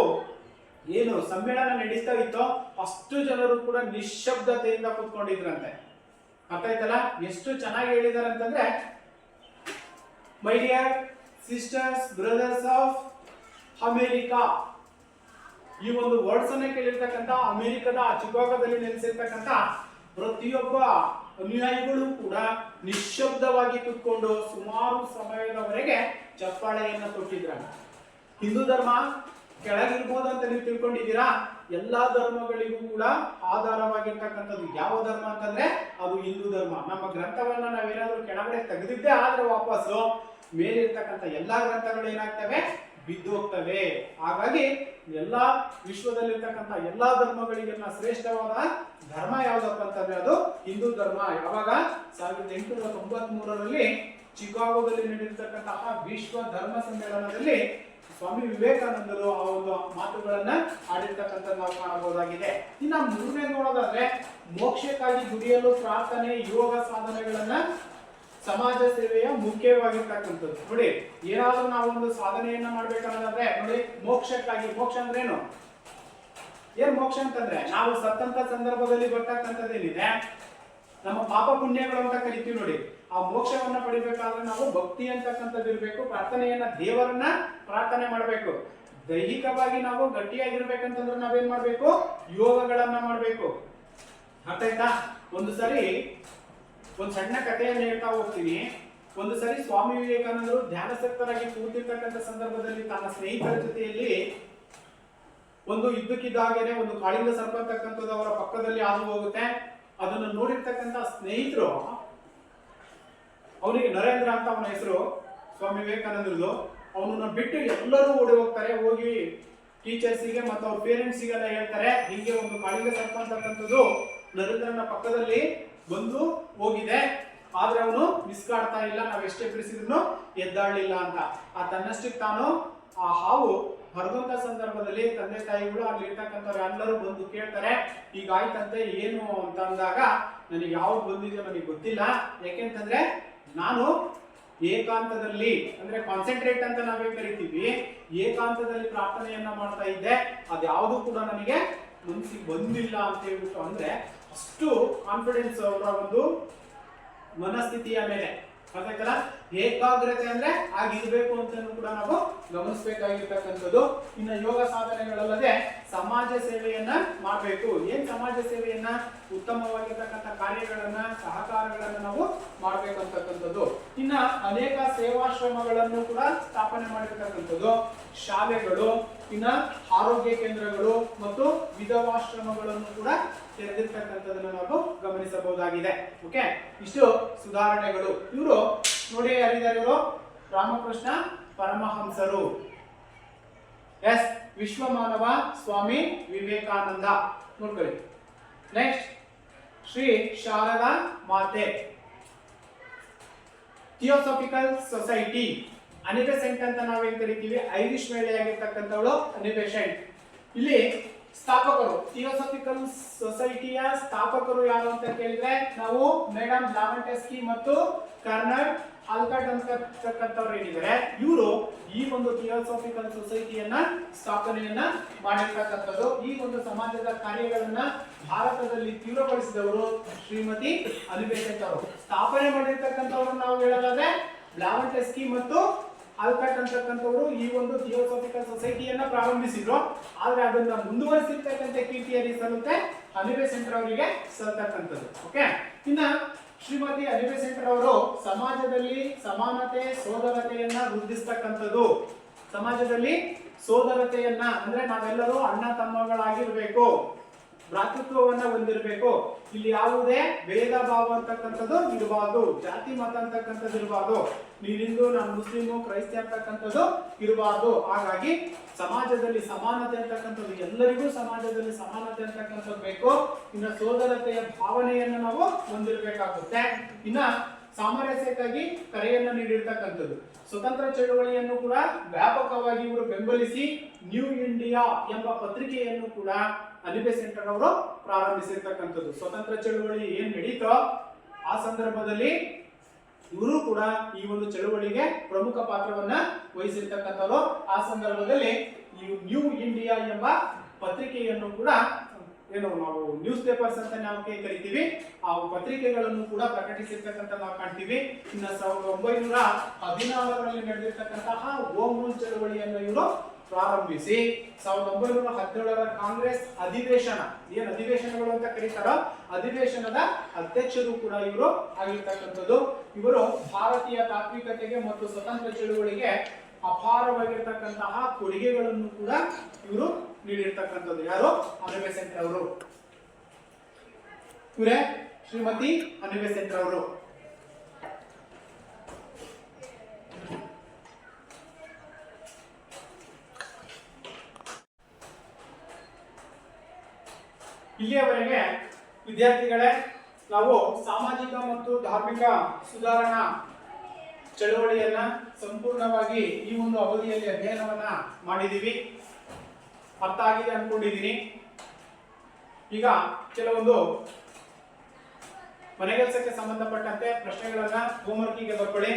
A: ಏನು ಸಮ್ಮೇಳನ ನಡೀತಾ ಇತ್ತೋ ಅಷ್ಟು ಜನರು ಕೂಡ ನಿಶ್ಶಬ್ದತೆಯಿಂದ ಕೂತ್ಕೊಂಡಿದ್ರಂತೆ. ಅರ್ಥ ಆಯ್ತಲ್ಲ, ಎಷ್ಟು ಚೆನ್ನಾಗಿ ಹೇಳಿದಾರೆ ಅಂತಂದ್ರೆ, my dear sisters brothers of America, ಈ ಒಂದು ವರ್ಡ್ಸ್ ಅನ್ನ ಕೇಳಿರ್ತಕ್ಕಂಥ ಅಮೆರಿಕದ ಚಿಕಾಗೋದಲ್ಲಿ ನೆಲೆಸಿರ್ತಕ್ಕಂಥ ಪ್ರತಿಯೊಬ್ಬ ಅನುಯಾಯಿಗಳು ಕೂಡ ನಿಶ್ಶಬ್ದವಾಗಿ ಕೂತ್ಕೊಂಡು ಸುಮಾರು ಸಮಯದವರೆಗೆ ಚಪ್ಪಾಳೆಯನ್ನ ಕೊಟ್ಟಿದ್ರ. ಹಿಂದೂ ಧರ್ಮ ಕೆಳಗಿರ್ಬೋದು ಅಂತ ನೀವು ತಿಳ್ಕೊಂಡಿದ್ದೀರಾ, ಎಲ್ಲಾ ಧರ್ಮಗಳಿಗೂ ಕೂಡ ಆಧಾರವಾಗಿರ್ತಕ್ಕಂಥದ್ದು ಯಾವ ಧರ್ಮ ಅಂತಂದ್ರೆ ಅದು ಹಿಂದೂ ಧರ್ಮ. ನಮ್ಮ ಗ್ರಂಥವನ್ನ ನಾವೇನಾದ್ರೂ ಕೆಳಗಡೆ ತೆಗೆದಿದ್ದೇ ಆದ್ರೆ ವಾಪಸ್ಸು ಮೇಲಿರ್ತಕ್ಕಂಥ ಎಲ್ಲಾ ಗ್ರಂಥಗಳು ಏನಾಗ್ತವೆ, ಬಿದ್ದೋಗ್ತವೆ. ಹಾಗಾಗಿ ಎಲ್ಲಾ ವಿಶ್ವದಲ್ಲಿರ್ತಕ್ಕಂಥ ಎಲ್ಲಾ ಧರ್ಮಗಳಿಗೆಲ್ಲ ಶ್ರೇಷ್ಠವಾದ ಧರ್ಮ ಯಾವ್ದಪ್ಪ ಅಂತಂದ್ರೆ ಅದು ಹಿಂದೂ ಧರ್ಮ. ಯಾವಾಗ 1893ರಲ್ಲಿ ಚಿಕಾಗೋದಲ್ಲಿ ನಡೆದಿರ್ತಕ್ಕಂತಹ ವಿಶ್ವ ಧರ್ಮ ಸಮ್ಮೇಳನದಲ್ಲಿ ಸ್ವಾಮಿ ವಿವೇಕಾನಂದರು ಆ ಒಂದು ಮಾತುಗಳನ್ನ ಆಡಿರ್ತಕ್ಕಂಥ ನಾವು ಕಾಣಬಹುದಾಗಿದೆ. ಇನ್ನು ಮೂರನೇ ನೋಡೋದಾದ್ರೆ ಮೋಕ್ಷಕ್ಕಾಗಿ ದುಡಿಯಲು ಪ್ರಾರ್ಥನೆ, ಯೋಗ ಸಾಧನೆಗಳನ್ನ ಸಮಾಜ ಸೇವೆಯ ಮುಖ್ಯವಾಗಿರ್ತಕ್ಕಂಥದ್ದು. ನೋಡಿ, ಏನಾದ್ರೂ ನಾವು ಒಂದು ಸಾಧನೆಯನ್ನ ಮಾಡ್ಬೇಕನ್ನೋದಾದ್ರೆ ನೋಡಿ, ಮೋಕ್ಷಕ್ಕಾಗಿ, ಮೋಕ್ಷ ಅಂದ್ರೇನು, ಏನ್ ಮೋಕ್ಷ ಅಂತಂದ್ರೆ ನಾವು ಸತ್ತಂತ ಸಂದರ್ಭದಲ್ಲಿ ಬರ್ತಕ್ಕಂಥದ್ದೇನಿದೆ ನಮ್ಮ ಪಾಪ ಪುಣ್ಯಗಳು ಅಂತ ಕರಿತೀವಿ ನೋಡಿ. ಆ ಮೋಕ್ಷವನ್ನ ಪಡಿಬೇಕಾದ್ರೆ ನಾವು ಭಕ್ತಿ ಅಂತಕ್ಕಂಥದ್ದು ಇರ್ಬೇಕು, ಪ್ರಾರ್ಥನೆಯನ್ನ ದೇವರನ್ನ ಪ್ರಾರ್ಥನೆ ಮಾಡ್ಬೇಕು. ದೈಹಿಕವಾಗಿ ನಾವು ಗಟ್ಟಿಯಾಗಿರ್ಬೇಕಂತಂದ್ರೆ ನಾವೇನ್ ಮಾಡ್ಬೇಕು, ಯೋಗಗಳನ್ನ ಮಾಡ್ಬೇಕು. ಅರ್ಥ ಆಯ್ತಾ? ಒಂದು ಸರಿ ಒಂದು ಸಣ್ಣ ಕಥೆಯನ್ನು ಹೇಳ್ತಾ ಹೋಗ್ತೀನಿ. ಒಂದು ಸರಿ ಸ್ವಾಮಿ ವಿವೇಕಾನಂದರು ಧ್ಯಾನಸಕ್ತರಾಗಿ ಕೂತಿರ್ತಕ್ಕಂಥ ಸಂದರ್ಭದಲ್ಲಿ ತನ್ನ ಸ್ನೇಹಿತರ ಜೊತೆಯಲ್ಲಿ ಒಂದು ಇದ್ದಕ್ಕಿದ್ದಾಗೇನೆ ಒಂದು ಕಾಳಿಂಗ ಸರ್ಪ ಅಂತಕ್ಕಂಥದ್ದು ಅವರ ಪಕ್ಕದಲ್ಲಿ ಹಾದು ಹೋಗುತ್ತೆ. ಅದನ್ನು ನೋಡಿರ್ತಕ್ಕಂಥ ಸ್ನೇಹಿತರು, ಅವನಿಗೆ ನರೇಂದ್ರ ಅಂತ ಅವನ ಹೆಸರು, ಸ್ವಾಮಿ ವಿವೇಕಾನಂದರದು, ಅವನನ್ನ ಬಿಟ್ಟು ಎಲ್ಲರೂ ಓಡಿ ಹೋಗ್ತಾರೆ. ಹೋಗಿ ಟೀಚರ್ಸಿಗೆ ಮತ್ತು ಅವ್ರ ಪೇರೆಂಟ್ಸಿಗೆಲ್ಲ ಹೇಳ್ತಾರೆ, ಹೀಗೆ ಒಂದು ಕಾಳಿಂಗ ಸರ್ಪ ಅಂತಕ್ಕಂಥದ್ದು ನರೇಂದ್ರನ ಪಕ್ಕದಲ್ಲಿ ಬಂದು ಹೋಗಿದೆ, ಆದ್ರೆ ಅವನು ಮಿಸ್ಕಾಡ್ತಾ ಇಲ್ಲ, ನಾವ್ ಎಷ್ಟೇ ಬಿಡಿಸಿದ್ರು ಎದ್ದಾಡ್ಲಿಲ್ಲ ಅಂತ. ಆ ತನ್ನಷ್ಟಕ್ಕೆ ತಾನು ಆ ಹಾವು ಹರಿದಂತ ಸಂದರ್ಭದಲ್ಲಿ ತಂದೆ ತಾಯಿಗಳು ಅಲ್ಲಿ ಇರ್ತಕ್ಕಂಥವ್ರು ಎಲ್ಲರೂ ಬಂದು ಕೇಳ್ತಾರೆ, ಹೀಗಾಯ್ತಂತೆ ಏನು ಅಂತ ಅಂದಾಗ, ನನಗೆ ಯಾವ್ದು ಬಂದಿದೆಯೋ ನನಗೆ ಗೊತ್ತಿಲ್ಲ, ಯಾಕೆಂತಂದ್ರೆ ನಾನು ಏಕಾಂತದಲ್ಲಿ ಅಂದ್ರೆ ಕಾನ್ಸಂಟ್ರೇಟ್ ಅಂತ ನಾವೇ ಕರಿತೀವಿ, ಏಕಾಂತದಲ್ಲಿ ಪ್ರಾರ್ಥನೆಯನ್ನ ಮಾಡ್ತಾ ಇದ್ದೆ, ಅದ್ಯಾವುದು ಕೂಡ ನನಗೆ ಮನಸ್ಸಿಗೆ ಬಂದಿಲ್ಲ ಅಂತ ಹೇಳ್ಬಿಟ್ಟು, ಅಂದ್ರೆ ಅಷ್ಟು ಕಾನ್ಫಿಡೆನ್ಸ್ ಅವರ ಒಂದು ಮನಸ್ಥಿತಿಯ ಮೇಲೆ. ಗೊತ್ತಾಯ್ತಲ್ಲ, ಏಕಾಗ್ರತೆ ಅಂದ್ರೆ ಆಗಿರ್ಬೇಕು ಅಂತ ಕೂಡ ನಾವು ಗಮನಿಸಬೇಕಾಗಿರ್ತಕ್ಕಂಥದ್ದು. ಇನ್ನು ಯೋಗ ಸಾಧನೆಗಳಲ್ಲದೆ ಸಮಾಜ ಸೇವೆಯನ್ನ ಮಾಡಬೇಕು. ಏನ್ ಸಮಾಜ ಸೇವೆಯನ್ನ, ಉತ್ತಮವಾಗಿರ್ತಕ್ಕಂಥ ಕಾರ್ಯಗಳನ್ನ, ಸಹಕಾರಗಳನ್ನ ನಾವು ಮಾಡ್ಬೇಕಂತಕ್ಕಂಥದ್ದು. ಇನ್ನ ಅನೇಕ ಸೇವಾಶ್ರಮಗಳನ್ನು ಕೂಡ ಸ್ಥಾಪನೆ ಮಾಡಿರ್ತಕ್ಕಂಥದ್ದು, ಶಾಲೆಗಳು, ಇನ್ನ ಆರೋಗ್ಯ ಕೇಂದ್ರಗಳು ಮತ್ತು ವಿಧವಾಶ್ರಮಗಳನ್ನು ಕೂಡ ತೆರೆದಿರ್ತಕ್ಕಂಥದ್ದನ್ನು ನಾವು ಗಮನಿಸಬಹುದಾಗಿದೆ. ಓಕೆ, ಇಷ್ಟು ಸುಧಾರಣೆಗಳು. ಇವರು ನೋಡಿ, ಯಾರಿದ್ದಾರೆ ಇವರು? ರಾಮಕೃಷ್ಣ ಪರಮಹಂಸರು. ಎಸ್, ವಿಶ್ವಮಾನವ ಸ್ವಾಮಿ ವಿವೇಕಾನಂದ ನೋಡ್ಕೊಳ್ಳಿ. ನೆಕ್ಸ್ಟ್, ಶ್ರೀ ಶಾರದಾ ಮಾತೆ, ಥಿಯೋಸಾಫಿಕಲ್ ಸೊಸೈಟಿ, ಅನಿಬೆಸೆಂಟ್ ಅಂತ ನಾವೇನ್ ಕರಿತೀವಿ, ಐರಿಷ್ ಮಹಿಳೆಯಾಗಿರ್ತಕ್ಕಂಥವಳು ಅನಿಬೆಸೆಂಟ್. ಇಲ್ಲಿ ಸ್ಥಾಪಕರು, ಥಿಯೋಸಾಫಿಕಲ್ ಸೊಸೈಟಿಯ ಸ್ಥಾಪಕರು ಯಾರು ಅಂತ ಕೇಳಿದ್ರೆ ನಾವು ಮೇಡಮ್ ಬ್ಲಾವಂಟೆಸ್ಕಿ ಮತ್ತು ಕರ್ನಲ್ ಆಲ್ಕಾಟ್ ಅಂತಕ್ಕಂಥವ್ರು ಏನಿದ್ದಾರೆ, ಇವರು ಈ ಒಂದು ಥಿಯೋಸಾಫಿಕಲ್ ಸೊಸೈಟಿಯನ್ನ ಸ್ಥಾಪನೆಯನ್ನ ಮಾಡಿರ್ತಕ್ಕಂಥದ್ದು. ಈ ಒಂದು ಸಮಾಜದ ಕಾರ್ಯಗಳನ್ನ ಭಾರತದಲ್ಲಿ ತೀವ್ರಗೊಳಿಸಿದವರು ಶ್ರೀಮತಿ ಅನಿಬೆಸೆಂಟ್ ಅವರು. ಸ್ಥಾಪನೆ ಮಾಡಿರ್ತಕ್ಕಂಥವ್ರು ನಾವು ಹೇಳೋದಾದ್ರೆ ಬ್ಲಾವಂಟೆಸ್ಕಿ ಮತ್ತು ಆಲ್ಕಾಟ್ ಅಂತಕ್ಕಂಥವ್ರು ಈ ಒಂದು ಥಿಯೋಸಾಫಿಕಲ್ ಸೊಸೈಟಿಯನ್ನ ಪ್ರಾರಂಭಿಸಿದ್ರು. ಆದ್ರೆ ಅದನ್ನ ಮುಂದುವರಿಸಿರ್ತಕ್ಕಂಥ ಕೀರ್ತಿಯಲ್ಲಿ ಸಲ್ಲುತ್ತೆ ಅನಿಬೆಸೆಂಟ್ ಅವರಿಗೆ ಸಲ್ಲತಕ್ಕಂಥದ್ದು. ಓಕೆ, ಇನ್ನ ಶ್ರೀಮತಿ ಅನಿಬೆಸೆಂಟ್ ಅವರು ಸಮಾಜದಲ್ಲಿ ಸಮಾನತೆ, ಸೋದರತೆಯನ್ನ ವೃದ್ಧಿಸ್ತಕ್ಕಂಥದ್ದು. ಸಮಾಜದಲ್ಲಿ ಸೋದರತೆಯನ್ನ ಅಂದ್ರೆ ನಾವೆಲ್ಲರೂ ಅಣ್ಣ ತಮ್ಮಗಳಾಗಿರ್ಬೇಕು, ಭ್ರಾತೃತ್ವವನ್ನ ಹೊಂದಿರಬೇಕು. ಇಲ್ಲಿ ಯಾವುದೇ ಭೇದ ಭಾವ ಅಂತಕ್ಕಂಥದ್ದು ಇರಬಾರ್ದು, ಜಾತಿ ಮತ ಅಂತಕ್ಕಂಥದ್ದು ಇರಬಾರ್ದು, ನೀನು ಹಿಂದೂ ನಾನು ಮುಸ್ಲಿಮು ಕ್ರೈಸ್ತ ಅಂತಕ್ಕಂಥದ್ದು ಇರಬಾರ್ದು. ಹಾಗಾಗಿ ಸಮಾಜದಲ್ಲಿ ಸಮಾನತೆ ಅಂತಕ್ಕಂಥದ್ದು, ಎಲ್ಲರಿಗೂ ಸಮಾಜದಲ್ಲಿ ಸಮಾನತೆ ಅಂತಕ್ಕಂಥದ್ದು ಬೇಕು. ಇನ್ನು ಸೋದರತೆಯ ಭಾವನೆಯನ್ನು ನಾವು ಹೊಂದಿರಬೇಕಾಗುತ್ತೆ. ಇನ್ನ ಸಾಮರಸ್ಯಕ್ಕಾಗಿ ಕರೆಯನ್ನು ನೀಡಿರ್ತಕ್ಕಂಥದ್ದು. ಸ್ವತಂತ್ರ ಚಳವಳಿಯನ್ನು ಕೂಡ ವ್ಯಾಪಕವಾಗಿ ಇವರು ಬೆಂಬಲಿಸಿ ನ್ಯೂ ಇಂಡಿಯಾ ಎಂಬ ಪತ್ರಿಕೆಯನ್ನು ಕೂಡ ಅನಿಬೆಸೆಂಟ್ ಅವರು ಪ್ರಾರಂಭಿಸಿರ್ತಕ್ಕಂಥದ್ದು. ಸ್ವತಂತ್ರ ಚಳವಳಿ ಏನ್ ನಡೀತೋ ಆ ಸಂದರ್ಭದಲ್ಲಿ ಇವರು ಕೂಡ ಈ ಒಂದು ಚಳುವಳಿಗೆ ಪ್ರಮುಖ ಪಾತ್ರವನ್ನ ವಹಿಸಿರ್ತಕ್ಕಂಥವ್ರು. ಆ ಸಂದರ್ಭದಲ್ಲಿ ಈ ನ್ಯೂ ಇಂಡಿಯಾ ಎಂಬ ಪತ್ರಿಕೆಯನ್ನು ಕೂಡ ಏನು ನಾವು ನ್ಯೂಸ್ ಪೇಪರ್ಸ್ ಅಂತ ನಾವು ಕರಿತೀವಿ, ಆ ಪತ್ರಿಕೆಗಳನ್ನು ಕೂಡ ಪ್ರಕಟಿಸಿರ್ತಕ್ಕಂಥ ನಾವು ಕಾಣ್ತೀವಿ. ಇನ್ನು 1914ರಲ್ಲಿ ನಡೆದಿರ್ತಕ್ಕಂತಹ ಹೋಮ್ ರೂಲ್ ಚಳವಳಿಯನ್ನು ಇವರು ಪ್ರಾರಂಭಿಸಿ 1917ರ ಕಾಂಗ್ರೆಸ್ ಅಧಿವೇಶನ, ಏನ್ ಅಧಿವೇಶನಗಳು ಅಂತ ಕರೀತಾರೋ ಅಧಿವೇಶನದ ಅಧ್ಯಕ್ಷರು ಕೂಡ ಇವರು ಆಗಿರ್ತಕ್ಕಂಥದ್ದು. ಇವರು ಭಾರತೀಯ ತಾತ್ವಿಕತೆಗೆ ಮತ್ತು ಸ್ವತಂತ್ರ ಚಳುವಳಿಗೆ ಅಪಾರವಾಗಿರ್ತಕ್ಕಂತಹ ಕೊಡುಗೆಗಳನ್ನು ಕೂಡ ಇವರು ನೀಡಿರ್ತಕ್ಕಂಥದ್ದು. ಯಾರು? ಅನಿ ಬೆಸೆಂಟ್ ಅವರು. ಇವರೇ ಶ್ರೀಮತಿ ಅನಿ ಬೆಸೆಂಟ್ ಅವರು. ಇಲ್ಲಿಯವರೆಗೆ ವಿದ್ಯಾರ್ಥಿಗಳೇ ನಾವು ಸಾಮಾಜಿಕ ಮತ್ತು ಧಾರ್ಮಿಕ ಸುಧಾರಣಾ ಚಳವಳಿಯನ್ನ ಸಂಪೂರ್ಣವಾಗಿ ಈ ಒಂದು ಅವಧಿಯಲ್ಲಿ ಅಧ್ಯಯನವನ್ನ ಮಾಡಿದೀವಿ. ಅರ್ಥ ಆಗಿದೆ ಅನ್ಕೊಂಡಿದ್ದೀನಿ. ಈಗ ಕೆಲವೊಂದು ಮನೆಗೆಲಸಕ್ಕೆ ಸಂಬಂಧಪಟ್ಟಂತೆ ಪ್ರಶ್ನೆಗಳನ್ನ ಹೋಮ್ವರ್ಕಿಗೆ ಬರ್ಕೊಳ್ಳಿ.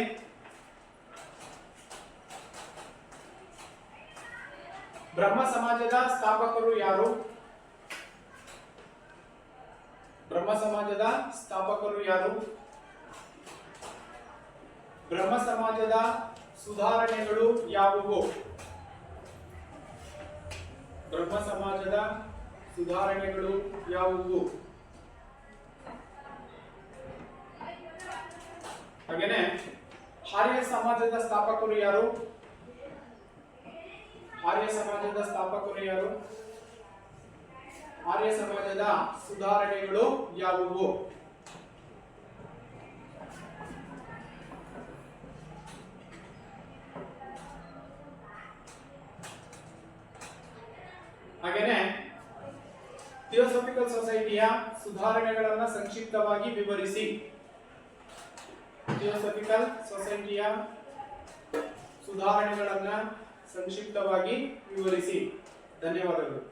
A: ಬ್ರಹ್ಮ ಸಮಾಜದ ಸ್ಥಾಪಕರು ಯಾರು? ಬ್ರಹ್ಮ ಸಮಾಜದ ಸ್ಥಾಪಕರು ಯಾರು? ಬ್ರಹ್ಮ ಸಮಾಜದ ಸುಧಾರಣೆಗಳು ಯಾವುವು? ಬ್ರಹ್ಮ ಸಮಾಜದ ಸುಧಾರಣೆಗಳು ಯಾವುವು? ಹಾಗೇನೆ ಆರ್ಯ ಸಮಾಜದ ಸ್ಥಾಪಕರು ಯಾರು? ಆರ್ಯ ಸಮಾಜದ ಸ್ಥಾಪಕರು ಯಾರು? ಆರ್ಯ ಸಮಾಜದ ಸುಧಾರಣೆಗಳು ಯಾವುವು? ಹಾಗೇನೆ ಥಿಯೋಸಫಿಕಲ್ ಸೊಸೈಟಿಯ ಸುಧಾರಣೆಗಳನ್ನು ಸಂಕ್ಷಿಪ್ತವಾಗಿ ವಿವರಿಸಿ. ಥಿಯೋಸಫಿಕಲ್ ಸೊಸೈಟಿಯ ಸುಧಾರಣೆಗಳನ್ನು ಸಂಕ್ಷಿಪ್ತವಾಗಿ ವಿವರಿಸಿ. ಧನ್ಯವಾದಗಳು.